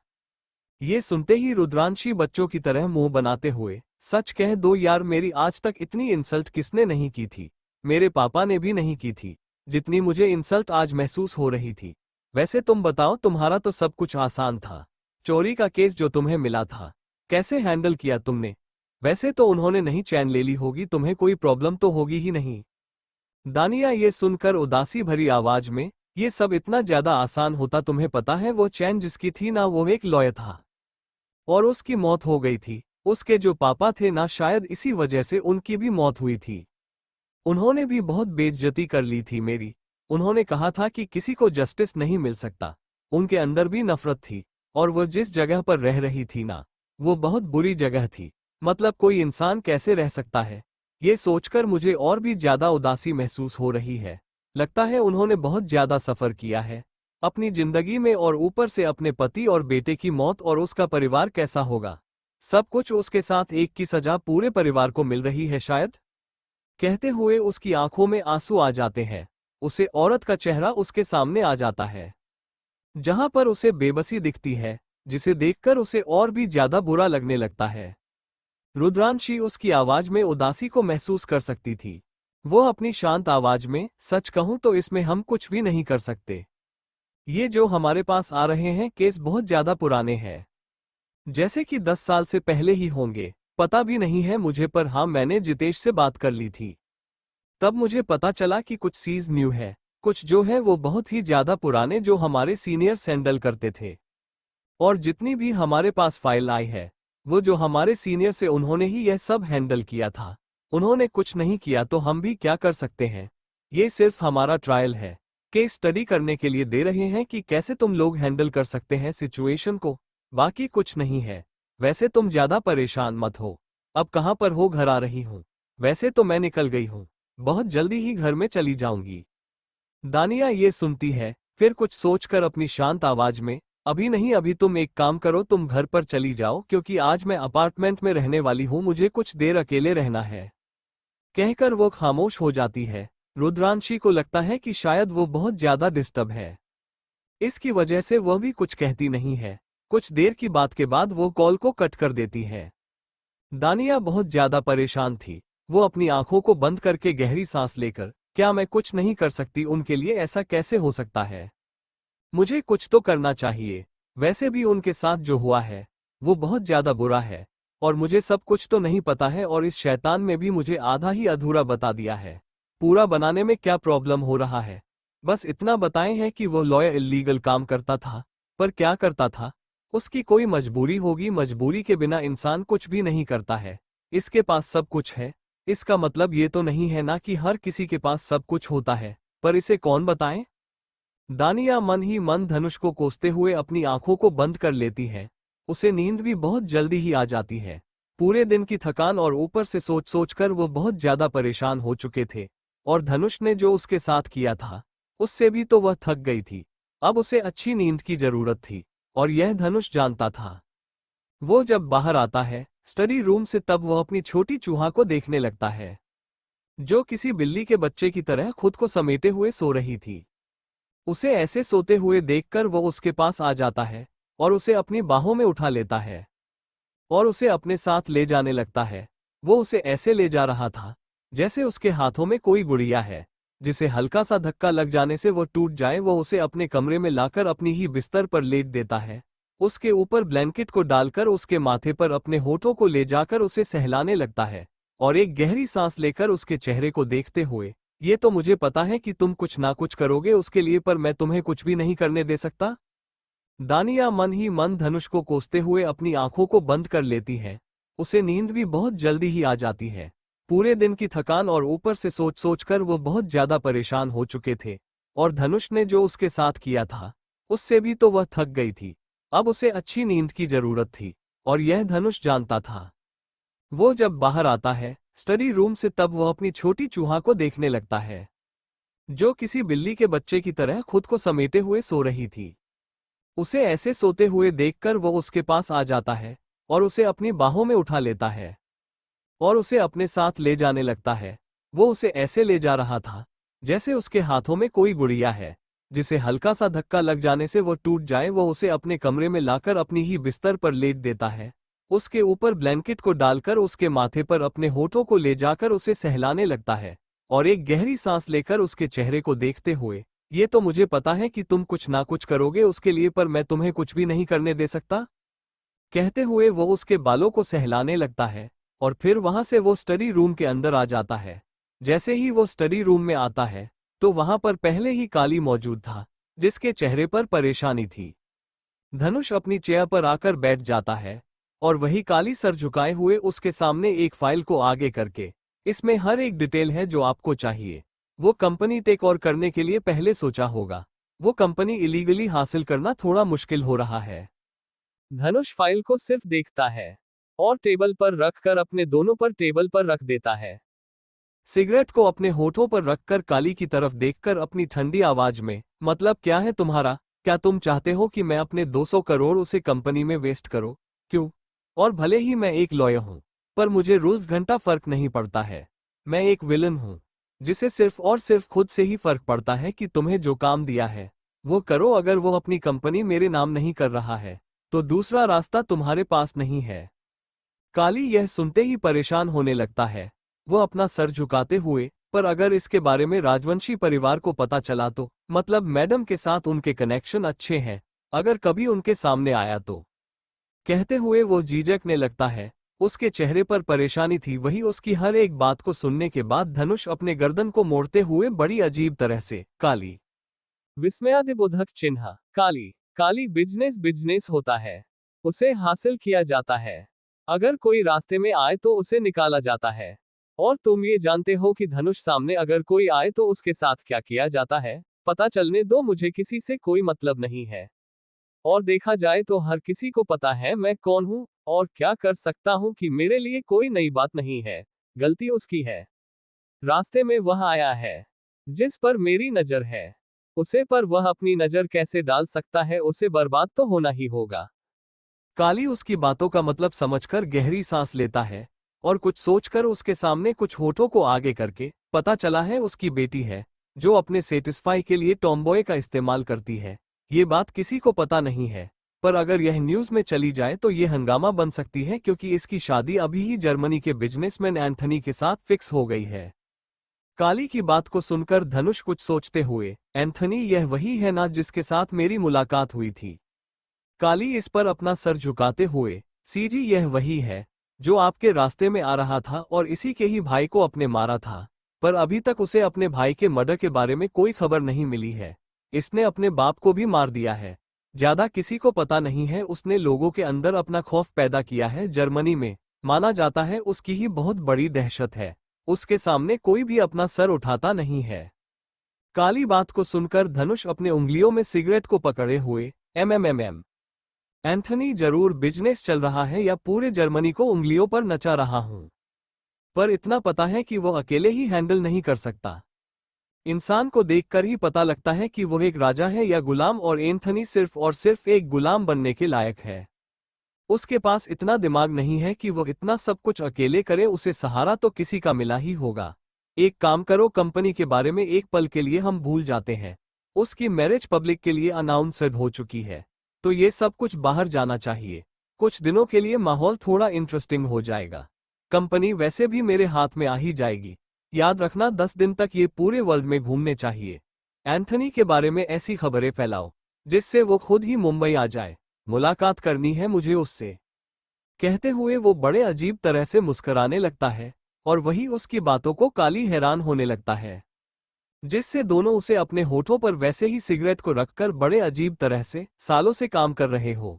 ये सुनते ही रुद्रांशी बच्चों की तरह मुंह बनाते हुए, सच कह दो यार, मेरी आज तक इतनी इंसल्ट किसने नहीं की थी? मेरे पापा ने भी नहीं की थी जितनी मुझे इंसल्ट आज महसूस हो रही थी। वैसे तुम बताओ, तुम्हारा तो सब कुछ आसान था। चोरी का केस जो तुम्हें मिला था, कैसे हैंडल किया तुमने? वैसे तो उन्होंने नहीं चैन ले ली होगी, तुम्हें कोई प्रॉब्लम तो होगी ही नहीं। दानिया ये सुनकर उदासी भरी आवाज में, ये सब इतना ज्यादा आसान होता? तुम्हें पता है वो चैन जिसकी थी ना, वो एक लॉयर था, और उसकी मौत हो गई थी। उसके जो पापा थे ना, शायद इसी वजह से उनकी भी मौत हुई थी। उन्होंने भी बहुत बेइज्जती कर ली थी मेरी। उन्होंने कहा था कि किसी को जस्टिस नहीं मिल सकता। उनके अंदर भी नफरत थी, और वो जिस जगह पर रह रही थी ना, वो बहुत बुरी जगह थी। मतलब कोई इंसान कैसे रह सकता है? ये सोचकर मुझे और भी ज्यादा उदासी महसूस हो रही है। लगता है उन्होंने बहुत ज्यादा सफर किया है अपनी जिंदगी में, और ऊपर से अपने पति और बेटे की मौत, और उसका परिवार कैसा होगा? सब कुछ उसके साथ एक की सजा पूरे परिवार को मिल रही है शायद। कहते हुए उसकी आंखों में आंसू आ जाते हैं। उसे औरत का चेहरा उसके सामने आ जाता है, जहां पर उसे बेबसी दिखती है, जिसे देखकर उसे और भी ज्यादा बुरा लगने लगता है। रुद्रांशी उसकी आवाज में उदासी को महसूस कर सकती थी। वो अपनी शांत आवाज में, सच कहूं तो इसमें हम कुछ भी नहीं कर सकते। ये जो हमारे पास आ रहे हैं केस बहुत ज्यादा पुराने हैं, जैसे कि 10 साल से पहले ही होंगे। पता भी नहीं है मुझे, पर हाँ, मैंने जितेश से बात कर ली थी। तब मुझे पता चला कि कुछ चीज न्यू है, कुछ जो है वो बहुत ही ज्यादा पुराने, जो हमारे सीनियर्स हैंडल करते थे। और जितनी भी हमारे पास फाइल आई है, वो जो हमारे सीनियर से, उन्होंने ही यह सब हैंडल किया था। उन्होंने कुछ नहीं किया तो हम भी क्या कर सकते हैं? ये सिर्फ हमारा ट्रायल है, केस स्टडी करने के लिए दे रहे हैं कि कैसे तुम लोग हैंडल कर सकते हैं सिचुएशन को, बाकी कुछ नहीं है। वैसे तुम ज्यादा परेशान मत हो। अब कहाँ पर हो? घर आ रही हूँ। वैसे तो मैं निकल गई हूँ, बहुत जल्दी ही घर में चली जाऊंगी। दानिया ये सुनती है, फिर कुछ सोचकर अपनी शांत आवाज में, अभी नहीं, अभी तुम एक काम करो, तुम घर पर चली जाओ, क्योंकि आज मैं अपार्टमेंट में रहने वाली हूँ, मुझे कुछ देर अकेले रहना है। कहकर वो खामोश हो जाती है। रुद्रांशी को लगता है कि शायद वो बहुत ज्यादा डिस्टर्ब है, इसकी वजह से वह भी कुछ कहती नहीं है। कुछ देर की बात के बाद वो कॉल को कट कर देती है। दानिया बहुत ज्यादा परेशान थी। वो अपनी आंखों को बंद करके गहरी सांस लेकर, क्या मैं कुछ नहीं कर सकती उनके लिए? ऐसा कैसे हो सकता है? मुझे कुछ तो करना चाहिए। वैसे भी उनके साथ जो हुआ है वो बहुत ज्यादा बुरा है, और मुझे सब कुछ तो नहीं पता है, और इस शैतान में भी मुझे आधा ही अधूरा बता दिया है। पूरा बनाने में क्या प्रॉब्लम हो रहा है? बस इतना बताए हैं कि वो लॉयर इल्लीगल काम करता था, पर क्या करता था? उसकी कोई मजबूरी होगी, मजबूरी के बिना इंसान कुछ भी नहीं करता है। इसके पास सब कुछ है, इसका मतलब ये तो नहीं है ना कि हर किसी के पास सब कुछ होता है, पर इसे कौन बताए? दानिया मन ही मन धनुष को कोसते हुए अपनी आंखों को बंद कर लेती है। उसे नींद भी बहुत जल्दी ही आ जाती है। पूरे दिन की थकान और ऊपर से सोच सोच कर वो बहुत ज्यादा परेशान हो चुके थे, और धनुष ने जो उसके साथ किया था उससे भी तो वह थक गई थी। अब उसे अच्छी नींद की जरूरत थी, और यह धनुष जानता था। वो जब बाहर आता है स्टडी रूम से, तब वह अपनी छोटी चूहा को देखने लगता है, जो किसी बिल्ली के बच्चे की तरह खुद को समेटे हुए सो रही थी। उसे ऐसे सोते हुए देखकर वो उसके पास आ जाता है, और उसे अपनी बाहों में उठा लेता है, और उसे अपने साथ ले जाने लगता है। वो उसे ऐसे ले जा रहा था जैसे उसके हाथों में कोई गुड़िया है, जिसे हल्का सा धक्का लग जाने से वो टूट जाए। वो उसे अपने कमरे में लाकर अपनी ही बिस्तर पर लेट देता है, उसके ऊपर ब्लैंकेट को डालकर उसके माथे पर अपने होठों को ले जाकर उसे सहलाने लगता है, और एक गहरी सांस लेकर उसके चेहरे को देखते हुए, ये तो मुझे पता है कि तुम कुछ ना कुछ करोगे उसके लिए, पर मैं तुम्हें कुछ भी नहीं करने दे सकता। दानिया मन ही मन धनुष को कोसते हुए अपनी आंखों को बंद कर लेती है। उसे नींद भी बहुत जल्दी ही आ जाती है। पूरे दिन की थकान और ऊपर से सोच सोच कर वो बहुत ज्यादा परेशान हो चुके थे, और धनुष ने जो उसके साथ किया था उससे भी तो वह थक गई थी। अब उसे अच्छी नींद की जरूरत थी, और यह धनुष जानता था। वो जब बाहर आता है स्टडी रूम से, तब वह अपनी छोटी चूहा को देखने लगता है, जो किसी बिल्ली के बच्चे की तरह खुद को समेटे हुए सो रही थी। उसे ऐसे सोते हुए देखकर वो उसके पास आ जाता है, और उसे अपनी बाहों में उठा लेता है, और उसे अपने साथ ले जाने लगता है। वो उसे ऐसे ले जा रहा था जैसे उसके हाथों में कोई गुड़िया है, जिसे हल्का सा धक्का लग जाने से वो टूट जाए। वो उसे अपने कमरे में लाकर अपनी ही बिस्तर पर लेट देता है, उसके ऊपर ब्लैंकेट को डालकर उसके माथे पर अपने होठों को ले जाकर उसे सहलाने लगता है, और एक गहरी सांस लेकर उसके चेहरे को देखते हुए, ये तो मुझे पता है कि तुम कुछ ना कुछ करोगे उसके लिए, पर मैं तुम्हें कुछ भी नहीं करने दे सकता। कहते हुए वो उसके बालों को सहलाने लगता है, और फिर वहां से वो स्टडी रूम के अंदर आ जाता है। जैसे ही वो स्टडी रूम में आता है तो वहां पर पहले ही काली मौजूद था, जिसके चेहरे पर परेशानी थी। धनुष अपनी चेयर पर आकर बैठ जाता है, और वही काली सर झुकाए हुए उसके सामने एक फाइल को आगे करके इसमें हर एक डिटेल है जो आपको चाहिए। वो कंपनी टेक ओवर करने के लिए पहले सोचा होगा। वो कंपनी इलीगली हासिल करना थोड़ा मुश्किल हो रहा है। धनुष फाइल को सिर्फ देखता है और टेबल पर रखकर अपने दोनों पर टेबल पर रख देता है। सिगरेट को अपने होठों पर रखकर काली की तरफ देखकर अपनी ठंडी आवाज में, मतलब क्या है तुम्हारा? क्या तुम चाहते हो कि मैं अपने 200 करोड़ उसे कंपनी में वेस्ट करूं? क्यों? और भले ही मैं एक लॉयर हूं, पर मुझे रूल्स घंटा फर्क नहीं पड़ता है। मैं एक विलन हूं, जिसे सिर्फ और सिर्फ खुद से ही फर्क पड़ता है कि तुम्हें जो काम दिया है वो करो। अगर वो अपनी कंपनी मेरे नाम नहीं कर रहा है तो दूसरा रास्ता तुम्हारे पास नहीं है। काली यह सुनते ही परेशान होने लगता है। वो अपना सर झुकाते हुए, पर अगर इसके बारे में राजवंशी परिवार को पता चला तो, मतलब मैडम के साथ उनके कनेक्शन अच्छे हैं, अगर कभी उनके सामने आया तो, कहते हुए वो झिझकने लगता है। उसके चेहरे पर परेशानी थी। वही उसकी हर एक बात को सुनने के बाद धनुष अपने गर्दन को मोड़ते हुए बड़ी अजीब तरह से, काली, विस्मयादिबोधक चिन्ह, काली, काली बिजनेस बिजनेस होता है। उसे हासिल किया जाता है। अगर कोई रास्ते में आए तो उसे निकाला जाता है। और तुम ये जानते हो कि धनुष सामने अगर कोई आए तो उसके साथ क्या किया जाता है? पता चलने दो, मुझे किसी से कोई मतलब नहीं है। और देखा जाए तो हर किसी को पता है मैं कौन हूं और क्या कर सकता हूं, कि मेरे लिए कोई नई बात नहीं है। गलती उसकी है। रास्ते में वह आया है जिस पर मेरी नजर है, उसे पर वह अपनी नजर कैसे डाल सकता है? उसे बर्बाद तो होना ही होगा। काली उसकी बातों का मतलब समझकर गहरी सांस लेता है और कुछ सोचकर उसके सामने कुछ होठों को आगे करके, पता चला है उसकी बेटी है जो अपने सेटिस्फाई के लिए टॉमबॉय का इस्तेमाल करती है। ये बात किसी को पता नहीं है, पर अगर यह न्यूज में चली जाए तो ये हंगामा बन सकती है, क्योंकि इसकी शादी अभी ही जर्मनी के बिजनेसमैन एंथनी के साथ फिक्स हो गई है। काली की बात को सुनकर धनुष कुछ सोचते हुए, एंथनी यह वही है ना जिसके साथ मेरी मुलाकात हुई थी? काली इस पर अपना सर झुकाते हुए, सीजी यह वही है जो आपके रास्ते में आ रहा था और इसी के ही भाई को अपने मारा था। पर अभी तक उसे अपने भाई के मर्डर के बारे में कोई खबर नहीं मिली है। इसने अपने बाप को भी मार दिया है। ज्यादा किसी को पता नहीं है। उसने लोगों के अंदर अपना खौफ पैदा किया है। जर्मनी में माना जाता है उसकी ही बहुत बड़ी दहशत है। उसके सामने कोई भी अपना सर उठाता नहीं है। काली बात को सुनकर धनुष अपने उंगलियों में सिगरेट को पकड़े हुए, एम। एंथनी जरूर बिजनेस चल रहा है या पूरे जर्मनी को उंगलियों पर नचा रहा हूं, पर इतना पता है कि वो अकेले ही हैंडल नहीं कर सकता। इंसान को देखकर ही पता लगता है कि वो एक राजा है या गुलाम, और एंथनी सिर्फ और सिर्फ एक गुलाम बनने के लायक है। उसके पास इतना दिमाग नहीं है कि वो इतना सब कुछ अकेले करे। उसे सहारा तो किसी का मिला ही होगा। एक काम करो, कंपनी के बारे में एक पल के लिए हम भूल जाते हैं। उसकी मैरिज पब्लिक के लिए अनाउंसड हो चुकी है, तो ये सब कुछ बाहर जाना चाहिए। कुछ दिनों के लिए माहौल थोड़ा इंटरेस्टिंग हो जाएगा। कंपनी वैसे भी मेरे हाथ में आ ही जाएगी। याद रखना, 10 दिन तक ये पूरे वर्ल्ड में घूमने चाहिए। एंथनी के बारे में ऐसी खबरें फैलाओ जिससे वो खुद ही मुंबई आ जाए। मुलाकात करनी है मुझे उससे। कहते हुए वो बड़े अजीब तरह से मुस्कुराने लगता है और वही उसकी बातों को काली हैरान होने लगता है, जिससे दोनों उसे अपने होठों पर वैसे ही सिगरेट को रखकर बड़े अजीब तरह से सालों से काम कर रहे हो।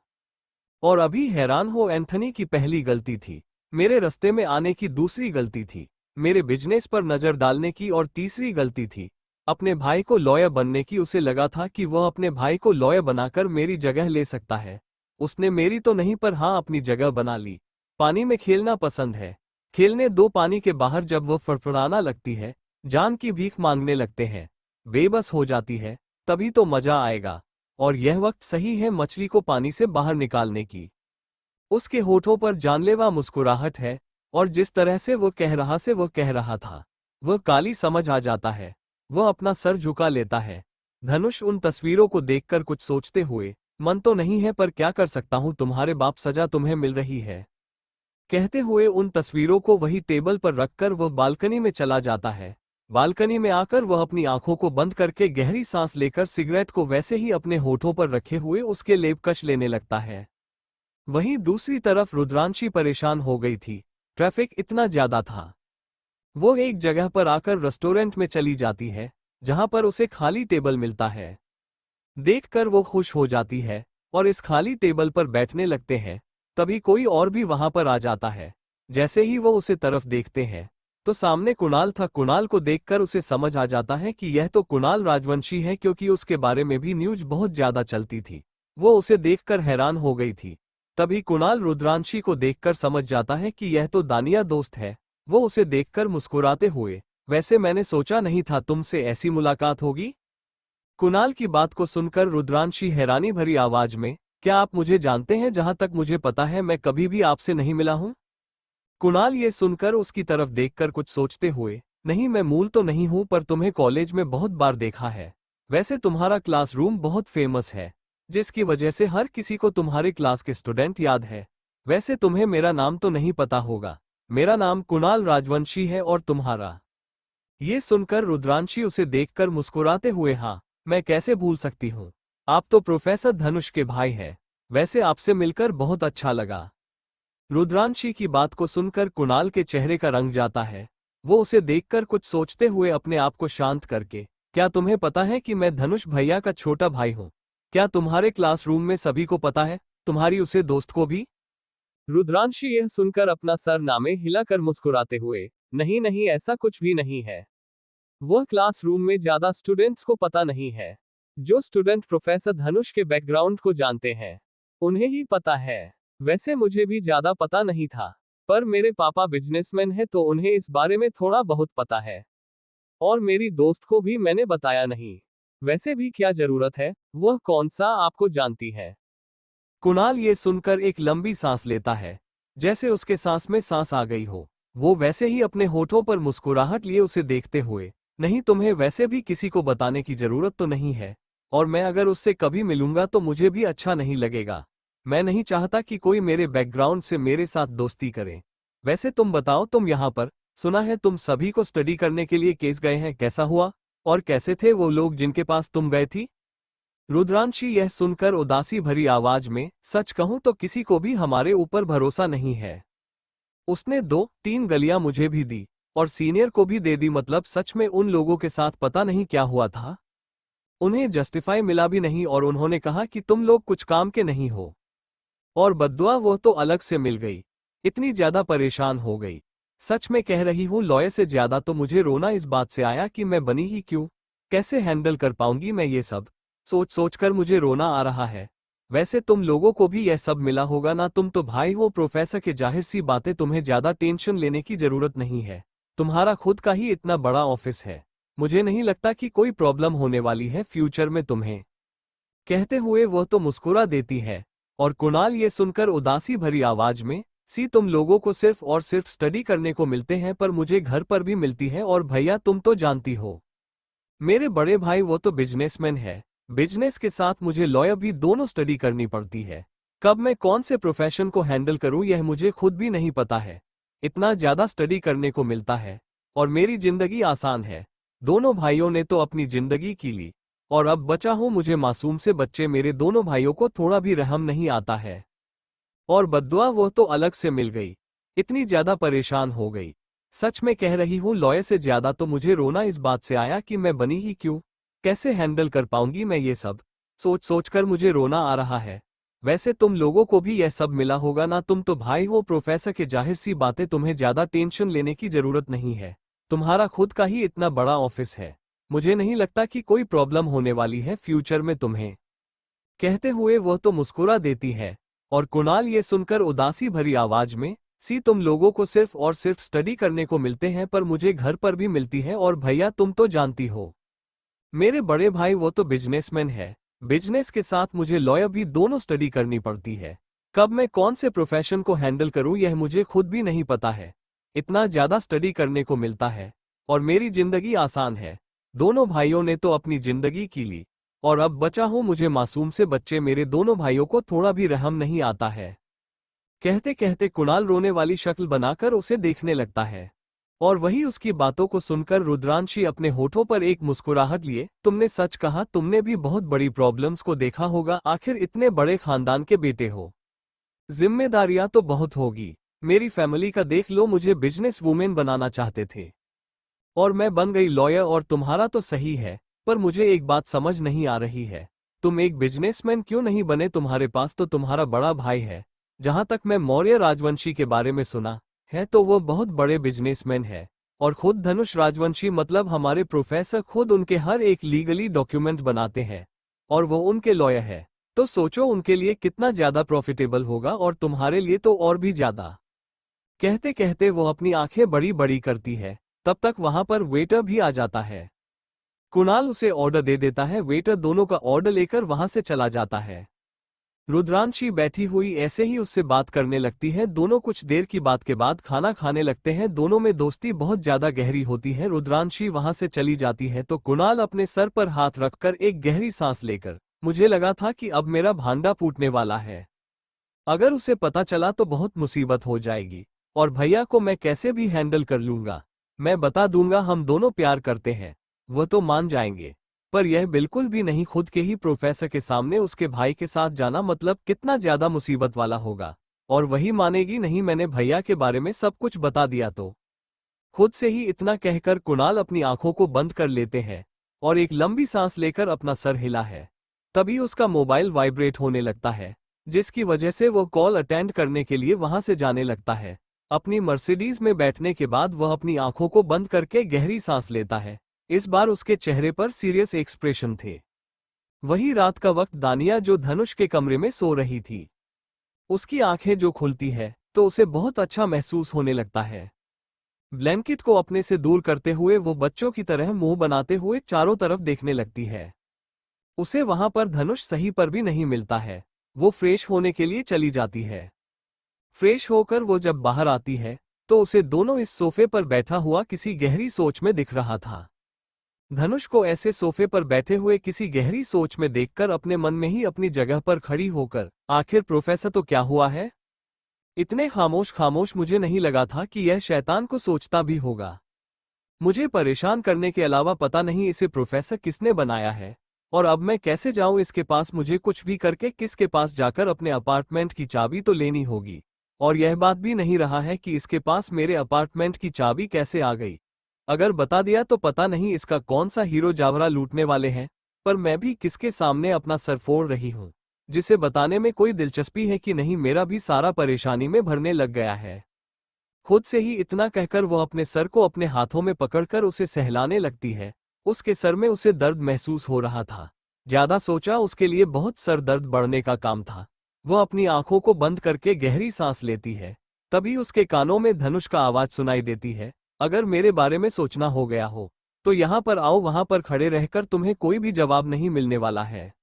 और अभी हैरान हो। एंथनी की पहली गलती थी मेरे रास्ते में आने की, दूसरी गलती थी मेरे बिजनेस पर नजर डालने की, और तीसरी गलती थी अपने भाई को लॉयर बनने की। उसे लगा था कि वह अपने भाई को लॉयर बनाकर मेरी जगह ले सकता है। उसने मेरी तो नहीं, पर हाँ अपनी जगह बना ली। पानी में खेलना पसंद है। खेलने दो पानी के बाहर। जब वह फड़फड़ाना लगती है, जान की भीख मांगने लगते हैं, बेबस हो जाती है, तभी तो मजा आएगा। और यह वक्त सही है मछली को पानी से बाहर निकालने की। उसके होठों पर जानलेवा मुस्कुराहट है, और जिस तरह से वो कह रहा था, वह काली समझ आ जाता है। वह अपना सर झुका लेता है। धनुष उन तस्वीरों को देखकर कुछ सोचते हुए, मन तो नहीं है पर क्या कर सकता हूं, तुम्हारे बाप सजा तुम्हें मिल रही है, कहते हुए उन तस्वीरों को वही टेबल पर रखकर वह बालकनी में चला जाता है। बालकनी में आकर वह अपनी आंखों को बंद करके गहरी सांस लेकर सिगरेट को वैसे ही अपने होठों पर रखे हुए उसके लेप कश लेने लगता है। वहीं दूसरी तरफ रुद्रांशी परेशान हो गई थी। ट्रैफिक इतना ज्यादा था। वो एक जगह पर आकर रेस्टोरेंट में चली जाती है जहां पर उसे खाली टेबल मिलता है। देखकर वो खुश हो जाती है और इस खाली टेबल पर बैठने लगते हैं। तभी कोई और भी वहां पर आ जाता है। जैसे ही वो उसे तरफ देखते हैं, तो सामने कुणाल था। कुणाल को देखकर उसे समझ आ जाता है कि यह तो कुणाल राजवंशी है, क्योंकि उसके बारे में भी न्यूज बहुत ज्यादा चलती थी। वो उसे देखकर हैरान हो गई थी। तभी कुणाल रुद्रांशी को देखकर समझ जाता है कि यह तो दानिया दोस्त है। वो उसे देखकर मुस्कुराते हुए, वैसे मैंने सोचा नहीं था तुमसे ऐसी मुलाकात होगी। कुणाल की बात को सुनकर रुद्रांशी हैरानी भरी आवाज में, क्या आप मुझे जानते हैं? जहां तक मुझे पता है मैं कभी भी आपसे नहीं मिला हूं। कुणाल ये सुनकर उसकी तरफ देखकर कुछ सोचते हुए, नहीं मैं मूल तो नहीं हूं, पर तुम्हें कॉलेज में बहुत बार देखा है। वैसे तुम्हारा क्लासरूम बहुत फेमस है, जिसकी वजह से हर किसी को तुम्हारे क्लास के स्टूडेंट याद है। वैसे तुम्हें मेरा नाम तो नहीं पता होगा। मेरा नाम कुणाल राजवंशी है, और तुम्हारा? ये सुनकर रुद्रांशी उसे देखकर मुस्कुराते हुए, हाँ मैं कैसे भूल सकती हूँ। आप तो प्रोफेसर धनुष के भाई हैं। वैसे आपसे मिलकर बहुत अच्छा लगा। रुद्रांशी की बात को सुनकर कुणाल के चेहरे का रंग जाता है। वो उसे देखकर कुछ सोचते हुए अपने आप को शांत करके, क्या तुम्हें पता है कि मैं धनुष भैया का छोटा भाई हूँ? क्या तुम्हारे क्लासरूम में सभी को पता है, तुम्हारी उसे दोस्त को भी? रुद्रांशी यह सुनकर अपना सर नामे हिलाकर मुस्कुराते हुए, नहीं नहीं ऐसा कुछ भी नहीं है। वह क्लासरूम में ज्यादा स्टूडेंट्स को पता नहीं है। जो स्टूडेंट प्रोफेसर धनुष के बैकग्राउंड को जानते हैं, उन्हें ही पता है। वैसे मुझे भी ज्यादा पता नहीं था, पर मेरे पापा बिजनेसमैन हैं तो उन्हें इस बारे में थोड़ा बहुत पता है। और मेरी दोस्त को भी मैंने बताया नहीं। वैसे भी क्या जरूरत है, वह कौन सा आपको जानती है। कुणाल ये सुनकर एक लंबी सांस लेता है, जैसे उसके सांस में सांस आ गई हो। वो वैसे ही अपने होठों पर मुस्कुराहट लिए उसे देखते हुए, नहीं तुम्हें वैसे भी किसी को बताने की जरूरत तो नहीं है, और मैं अगर उससे कभी मिलूंगा तो मुझे भी अच्छा नहीं लगेगा। मैं नहीं चाहता कि कोई मेरे बैकग्राउंड से मेरे साथ दोस्ती करे। वैसे तुम बताओ, तुम यहाँ पर, सुना है तुम सभी को स्टडी करने के लिए केस गए हैं, कैसा हुआ? और कैसे थे वो लोग जिनके पास तुम गए थी? रुद्रांशी यह सुनकर उदासी भरी आवाज में, सच कहूं तो किसी को भी हमारे ऊपर भरोसा नहीं है। उसने 2-3 गलियां मुझे भी दी, और सीनियर को भी दे दी। मतलब सच में उन लोगों के साथ पता नहीं क्या हुआ था। उन्हें जस्टिफाई मिला भी नहीं, और उन्होंने कहा कि तुम लोग कुछ काम के नहीं हो। और बद्दुआ वो तो अलग से मिल गई। इतनी ज्यादा परेशान हो गई। सच में कह रही हूँ, लॉयर से ज्यादा तो मुझे रोना इस बात से आया कि मैं बनी ही क्यों, कैसे हैंडल कर पाऊंगी मैं ये सब। सोच सोच कर मुझे रोना आ रहा है। वैसे तुम लोगों को भी यह सब मिला होगा ना, तुम तो भाई हो प्रोफेसर के, जाहिर सी बातें तुम्हें ज्यादा टेंशन लेने की जरूरत नहीं है। तुम्हारा खुद का ही इतना बड़ा ऑफिस है। मुझे नहीं लगता कि कोई प्रॉब्लम होने वाली है फ्यूचर में तुम्हें। कहते हुए वह तो मुस्कुरा देती है। और कुणाल ये सुनकर उदासी भरी आवाज में, सी तुम लोगों को सिर्फ और सिर्फ स्टडी करने को मिलते हैं, पर मुझे घर पर भी मिलती है। और भैया तुम तो जानती हो, मेरे बड़े भाई वो तो बिजनेसमैन है। बिजनेस के साथ मुझे लॉयर भी, दोनों स्टडी करनी पड़ती है। कब मैं कौन से प्रोफेशन को हैंडल करूं यह मुझे खुद भी नहीं पता है। इतना ज्यादा स्टडी करने को मिलता है, और मेरी जिंदगी आसान है। दोनों भाइयों ने तो अपनी जिंदगी की ली, और अब बचा हूं मुझे मासूम से बच्चे। मेरे दोनों भाइयों को थोड़ा भी रहम नहीं आता है। और बद्दुआ वो तो अलग से मिल गई। इतनी ज्यादा परेशान हो गई। सच में कह रही हूँ, लॉयर से ज्यादा तो मुझे रोना इस बात से आया कि मैं बनी ही क्यों, कैसे हैंडल कर पाऊंगी मैं ये सब। सोच सोच कर मुझे रोना आ रहा है। वैसे तुम लोगों को भी यह सब मिला होगा ना, तुम तो भाई हो प्रोफेसर के, जाहिर सी बातें तुम्हें ज्यादा टेंशन लेने की जरूरत नहीं है। तुम्हारा खुद का ही इतना बड़ा ऑफिस है। मुझे नहीं लगता कि कोई प्रॉब्लम होने वाली है फ्यूचर में तुम्हें। कहते हुए वह तो मुस्कुरा देती है। और कुणाल ये सुनकर उदासी भरी आवाज में, सी तुम लोगों को सिर्फ और सिर्फ स्टडी करने को मिलते हैं, पर मुझे घर पर भी मिलती है। और भैया तुम तो जानती हो, मेरे बड़े भाई वो तो बिजनेसमैन है। बिजनेस के साथ मुझे लॉयर भी, दोनों स्टडी करनी पड़ती है। कब मैं कौन से प्रोफेशन को हैंडल करूं यह मुझे खुद भी नहीं पता है। इतना ज्यादा स्टडी करने को मिलता है, और मेरी जिंदगी आसान है। दोनों भाइयों ने तो अपनी जिंदगी की ली, और अब बचा हूं मुझे मासूम से बच्चे। मेरे दोनों भाइयों को थोड़ा भी रहम नहीं आता है। कहते कहते कुणाल रोने वाली शक्ल बनाकर उसे देखने लगता है। और वही उसकी बातों को सुनकर रुद्रांशी अपने होठों पर एक मुस्कुराहट लिए, तुमने सच कहा, तुमने भी बहुत बड़ी प्रॉब्लम्स को देखा होगा। आखिर इतने बड़े खानदान के बेटे हो, जिम्मेदारियां तो बहुत होगी। मेरी फैमिली का देख लो, मुझे बिजनेस वुमेन बनाना चाहते थे, और मैं बन गई लॉयर। और तुम्हारा तो सही है, पर मुझे एक बात समझ नहीं आ रही है, तुम एक बिजनेसमैन क्यों नहीं बने? तुम्हारे पास तो तुम्हारा बड़ा भाई है। जहां तक मैं मौर्य राजवंशी के बारे में सुना है तो वो बहुत बड़े बिजनेसमैन है। और खुद धनुष राजवंशी मतलब हमारे प्रोफेसर खुद उनके हर एक लीगली डॉक्यूमेंट बनाते हैं और वो उनके लॉयर है। तो सोचो उनके लिए कितना ज्यादा प्रॉफिटेबल होगा और तुम्हारे लिए तो और भी ज्यादा। कहते कहते वो अपनी आंखें बड़ी बड़ी करती है। तब तक वहां पर वेटर भी आ जाता है। कुणाल उसे ऑर्डर दे देता है। वेटर दोनों का ऑर्डर लेकर वहां से चला जाता है। रुद्रांशी बैठी हुई ऐसे ही उससे बात करने लगती है। दोनों कुछ देर की बात के बाद खाना खाने लगते हैं। दोनों में दोस्ती बहुत ज्यादा गहरी होती है। रुद्रांशी वहां से चली जाती है तो कुणाल अपने सर पर हाथ रखकर एक गहरी सांस लेकर, मुझे लगा था कि अब मेरा भांडा फूटने वाला है। अगर उसे पता चला तो बहुत मुसीबत हो जाएगी और भैया को मैं कैसे भी हैंडल कर लूंगा। मैं बता दूंगा हम दोनों प्यार करते हैं, वो तो मान जाएंगे। पर यह बिल्कुल भी नहीं। खुद के ही प्रोफेसर के सामने उसके भाई के साथ जाना मतलब कितना ज्यादा मुसीबत वाला होगा। और वही मानेगी नहीं, मैंने भैया के बारे में सब कुछ बता दिया तो। खुद से ही इतना कहकर कुणाल अपनी आंखों को बंद कर लेते हैं और एक लंबी सांस लेकर अपना सर हिला है। तभी उसका मोबाइल वाइब्रेट होने लगता है, जिसकी वजह से वो कॉल अटेंड करने के लिए वहां से जाने लगता है। अपनी मर्सिडीज में बैठने के बाद वह अपनी आंखों को बंद करके गहरी सांस लेता है। इस बार उसके चेहरे पर सीरियस एक्सप्रेशन थे। वही रात का वक्त दानिया जो धनुष के कमरे में सो रही थी, उसकी आंखें जो खुलती है तो उसे बहुत अच्छा महसूस होने लगता है। ब्लैंकेट को अपने से दूर करते हुए वो बच्चों की तरह मुंह बनाते हुए चारों तरफ देखने लगती है। उसे वहां पर धनुष सही पर भी नहीं मिलता है। वो फ्रेश होने के लिए चली जाती है। फ्रेश होकर वो जब बाहर आती है तो उसे दोनों इस सोफे पर बैठा हुआ किसी गहरी सोच में दिख रहा था। धनुष को ऐसे सोफे पर बैठे हुए किसी गहरी सोच में देखकर अपने मन में ही अपनी जगह पर खड़ी होकर, आखिर प्रोफेसर तो क्या हुआ है? इतने खामोश खामोश मुझे नहीं लगा था कि यह शैतान को सोचता भी होगा। मुझे परेशान करने के अलावा पता नहीं इसे प्रोफेसर किसने बनाया है। और अब मैं कैसे जाऊं इसके पास? मुझे कुछ भी करके किसके पास जाकर अपने अपार्टमेंट की चाबी तो लेनी होगी। और यह बात भी नहीं रहा है कि इसके पास मेरे अपार्टमेंट की चाबी कैसे आ गई। अगर बता दिया तो पता नहीं इसका कौन सा हीरो जावरा लूटने वाले हैं। पर मैं भी किसके सामने अपना सर फोड़ रही हूं, जिसे बताने में कोई दिलचस्पी है कि नहीं। मेरा भी सारा परेशानी में भरने लग गया है। खुद से ही इतना कहकर वो अपने सर को अपने हाथों में पकड़कर उसे सहलाने लगती है। उसके सर में उसे दर्द महसूस हो रहा था। ज्यादा सोचा उसके लिए बहुत सर दर्द बढ़ने का काम था। वह अपनी आंखों को बंद करके गहरी सांस लेती है। तभी उसके कानों में धनुष का आवाज सुनाई देती है, अगर मेरे बारे में सोचना हो गया हो तो यहाँ पर आओ। वहां पर खड़े रहकर तुम्हें कोई भी जवाब नहीं मिलने वाला है।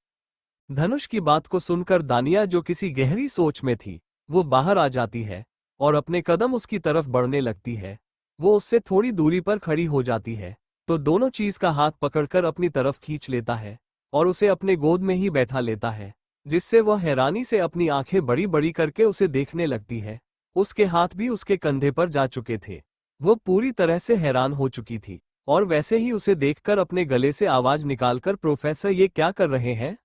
धनुष की बात को सुनकर दानिया जो किसी गहरी सोच में थी, वो बाहर आ जाती है और अपने कदम उसकी तरफ बढ़ने लगती है। वो उससे थोड़ी दूरी पर खड़ी हो जाती है तो दोनों चीज का हाथ पकड़कर अपनी तरफ खींच लेता है और उसे अपने गोद में ही बैठा लेता है, जिससे वह हैरानी से अपनी आंखें बड़ी बड़ी करके उसे देखने लगती है। उसके हाथ भी उसके कंधे पर जा चुके थे। वो पूरी तरह से हैरान हो चुकी थी और वैसे ही उसे देखकर अपने गले से आवाज निकालकर, प्रोफेसर ये क्या कर रहे हैं?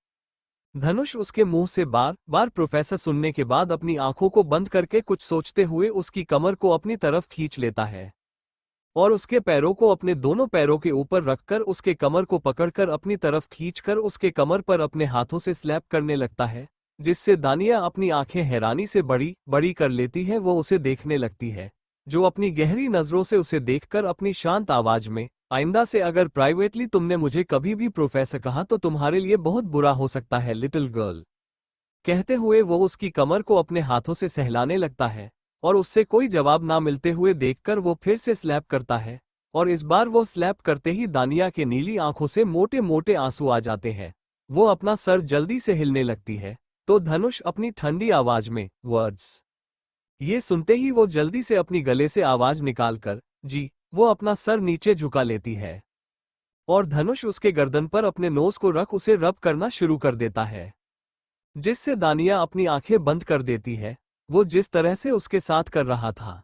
धनुष उसके मुंह से बार बार प्रोफेसर सुनने के बाद अपनी आंखों को बंद करके कुछ सोचते हुए उसकी कमर को अपनी तरफ खींच लेता है और उसके पैरों को अपने दोनों पैरों के ऊपर रखकर उसके कमर को पकड़कर अपनी तरफ खींचकर उसके कमर पर अपने हाथों से स्लैप करने लगता है, जिससे दानिया अपनी आंखें हैरानी से बड़ी बड़ी कर लेती है। वो उसे देखने लगती है, जो अपनी गहरी नजरों से उसे देखकर अपनी शांत आवाज में, आइंदा से अगर प्राइवेटली तुमने मुझे कभी भी प्रोफेसर कहा तो तुम्हारे लिए बहुत बुरा हो सकता है लिटिल गर्ल। कहते हुए वो उसकी कमर को अपने हाथों से सहलाने लगता है और उससे कोई जवाब ना मिलते हुए देखकर वो फिर से स्लैप करता है और इस बार वो स्लैप करते ही दानिया के नीली आंखों से मोटे मोटे आंसू आ जाते हैं। वो अपना सर जल्दी से हिलने लगती है तो धनुष अपनी ठंडी आवाज में, वर्ड्स। ये सुनते ही वो जल्दी से अपनी गले से आवाज निकालकर, जी। वो अपना सर नीचे झुका लेती है और धनुष उसके गर्दन पर अपने नोज को रख उसे रब करना शुरू कर देता है, जिससे दानिया अपनी आंखें बंद कर देती है। वो जिस तरह से उसके साथ कर रहा था,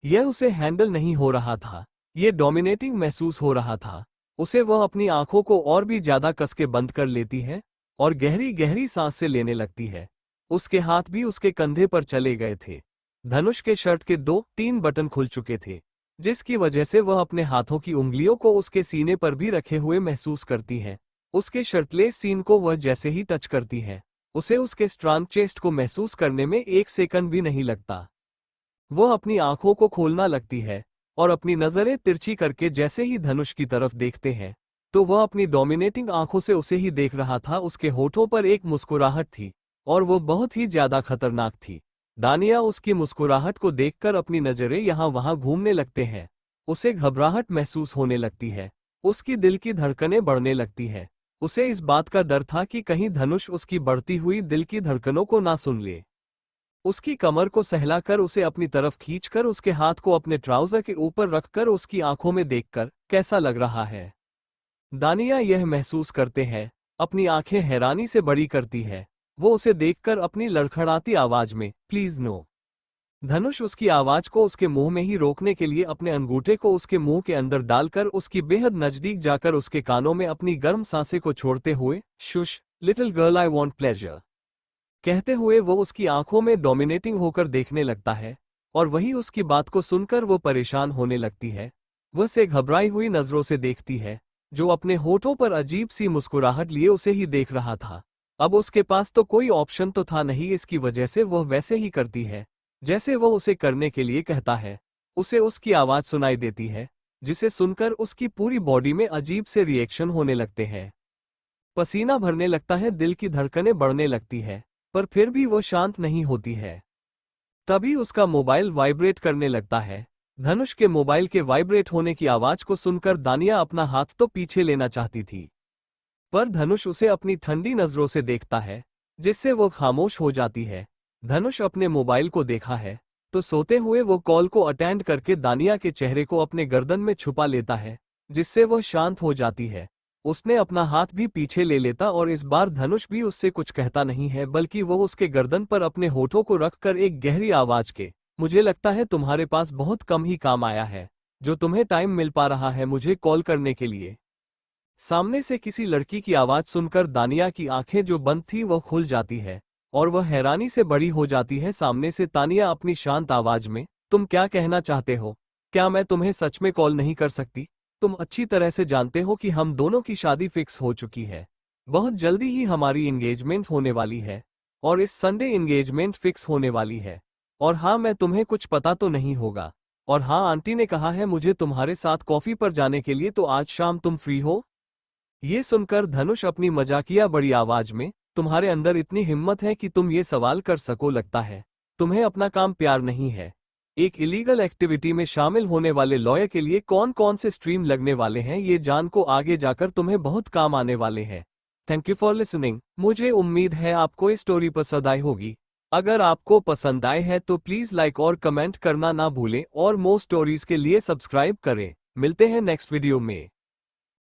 यह उसे हैंडल नहीं हो रहा था। ये डोमिनेटिंग महसूस हो रहा था उसे। वह अपनी आंखों को और भी ज्यादा कसके बंद कर लेती है और गहरी गहरी सांस से लेने लगती है। उसके हाथ भी उसके कंधे पर चले गए थे। धनुष के शर्ट के 2-3 बटन खुल चुके थे, जिसकी वजह से वह अपने हाथों की उंगलियों को उसके सीने पर भी रखे हुए महसूस करती है। उसके शर्टलेस सीन को वह जैसे ही टच करती है, उसे उसके स्ट्रांग चेस्ट को महसूस करने में 1 सेकंड भी नहीं लगता। वह अपनी आंखों को खोलना लगती है और अपनी नजरें तिरछी करके जैसे ही धनुष की तरफ देखते हैं तो वह अपनी डोमिनेटिंग आंखों से उसे ही देख रहा था। उसके होठों पर एक मुस्कुराहट थी और वो बहुत ही ज्यादा खतरनाक थी। दानिया उसकी मुस्कुराहट को देखकर अपनी नजरें यहां वहां घूमने लगते हैं। उसे घबराहट महसूस होने लगती है। उसकी दिल की धड़कनें बढ़ने लगती है। उसे इस बात का डर था कि कहीं धनुष उसकी बढ़ती हुई दिल की धड़कनों को ना सुन ले। उसकी कमर को सहलाकर उसे अपनी तरफ खींचकर उसके हाथ को अपने ट्राउजर के ऊपर रखकर उसकी आंखों में देखकर कैसा लग रहा है। दानिया यह महसूस करते हैं। अपनी आंखें हैरानी से बड़ी करती है। वो उसे देखकर अपनी लड़खड़ाती आवाज में प्लीज नो। धनुष उसकी आवाज को उसके मुंह में ही रोकने के लिए अपने अंगूठे को उसके मुंह के अंदर डालकर उसकी बेहद नजदीक जाकर उसके कानों में अपनी गर्म सांसें को छोड़ते हुए shush little girl I want pleasure कहते हुए वो उसकी आंखों में डोमिनेटिंग होकर देखने लगता है। और वही उसकी बात को सुनकर वो परेशान होने लगती है। वह से घबराई हुई नजरों से देखती है जो अपने होठों पर अजीब सी मुस्कुराहट लिए उसे ही देख रहा था। अब उसके पास तो कोई ऑप्शन तो था नहीं, इसकी वजह से वह वैसे ही करती है जैसे वह उसे करने के लिए कहता है। उसे उसकी आवाज सुनाई देती है जिसे सुनकर उसकी पूरी बॉडी में अजीब से रिएक्शन होने लगते हैं। पसीना भरने लगता है, दिल की धड़कनें बढ़ने लगती है, पर फिर भी वो शांत नहीं होती है। तभी उसका मोबाइल वाइब्रेट करने लगता है। धनुष के मोबाइल के वाइब्रेट होने की आवाज को सुनकर दानिया अपना हाथ तो पीछे लेना चाहती थी, पर धनुष उसे अपनी ठंडी नजरों से देखता है जिससे वो खामोश हो जाती है। धनुष अपने मोबाइल को देखा है तो सोते हुए वो कॉल को अटेंड करके दानिया के चेहरे को अपने गर्दन में छुपा लेता है जिससे वह शांत हो जाती है। उसने अपना हाथ भी पीछे ले लेता और इस बार धनुष भी उससे कुछ कहता नहीं है, बल्कि वो उसके गर्दन पर अपने होठों को रखकर एक गहरी आवाज के मुझे लगता है तुम्हारे पास बहुत कम ही काम आया है जो तुम्हें टाइम मिल पा रहा है मुझे कॉल करने के लिए। सामने से किसी लड़की की आवाज सुनकर दानिया की आंखें जो बंद थी वह खुल जाती है और वह हैरानी से बड़ी हो जाती है। सामने से तानिया अपनी शांत आवाज में तुम क्या कहना चाहते हो? क्या मैं तुम्हें सच में कॉल नहीं कर सकती? तुम अच्छी तरह से जानते हो कि हम दोनों की शादी फिक्स हो चुकी है। बहुत जल्दी ही हमारी एंगेजमेंट होने वाली है और इस संडे एंगेजमेंट फिक्स होने वाली है। और हाँ, मैं तुम्हें कुछ पता तो नहीं होगा। और हाँ, आंटी ने कहा है मुझे तुम्हारे साथ कॉफी पर जाने के लिए, तो आज शाम तुम फ्री हो? ये सुनकर धनुष अपनी मजाकिया बड़ी आवाज में तुम्हारे अंदर इतनी हिम्मत है कि तुम ये सवाल कर सको, लगता है तुम्हें अपना काम प्यार नहीं है। एक इलीगल एक्टिविटी में शामिल होने वाले लॉयर के लिए कौन कौन से स्ट्रीम लगने वाले हैं ये जान को आगे जाकर तुम्हें बहुत काम आने वाले हैं। Thank you for listening. मुझे उम्मीद है आपको ये स्टोरी पसंद आई होगी। अगर आपको पसंद आए है तो प्लीज लाइक और कमेंट करना ना भूलें और मोर स्टोरीज के लिए सब्सक्राइब करें। मिलते हैं नेक्स्ट वीडियो में।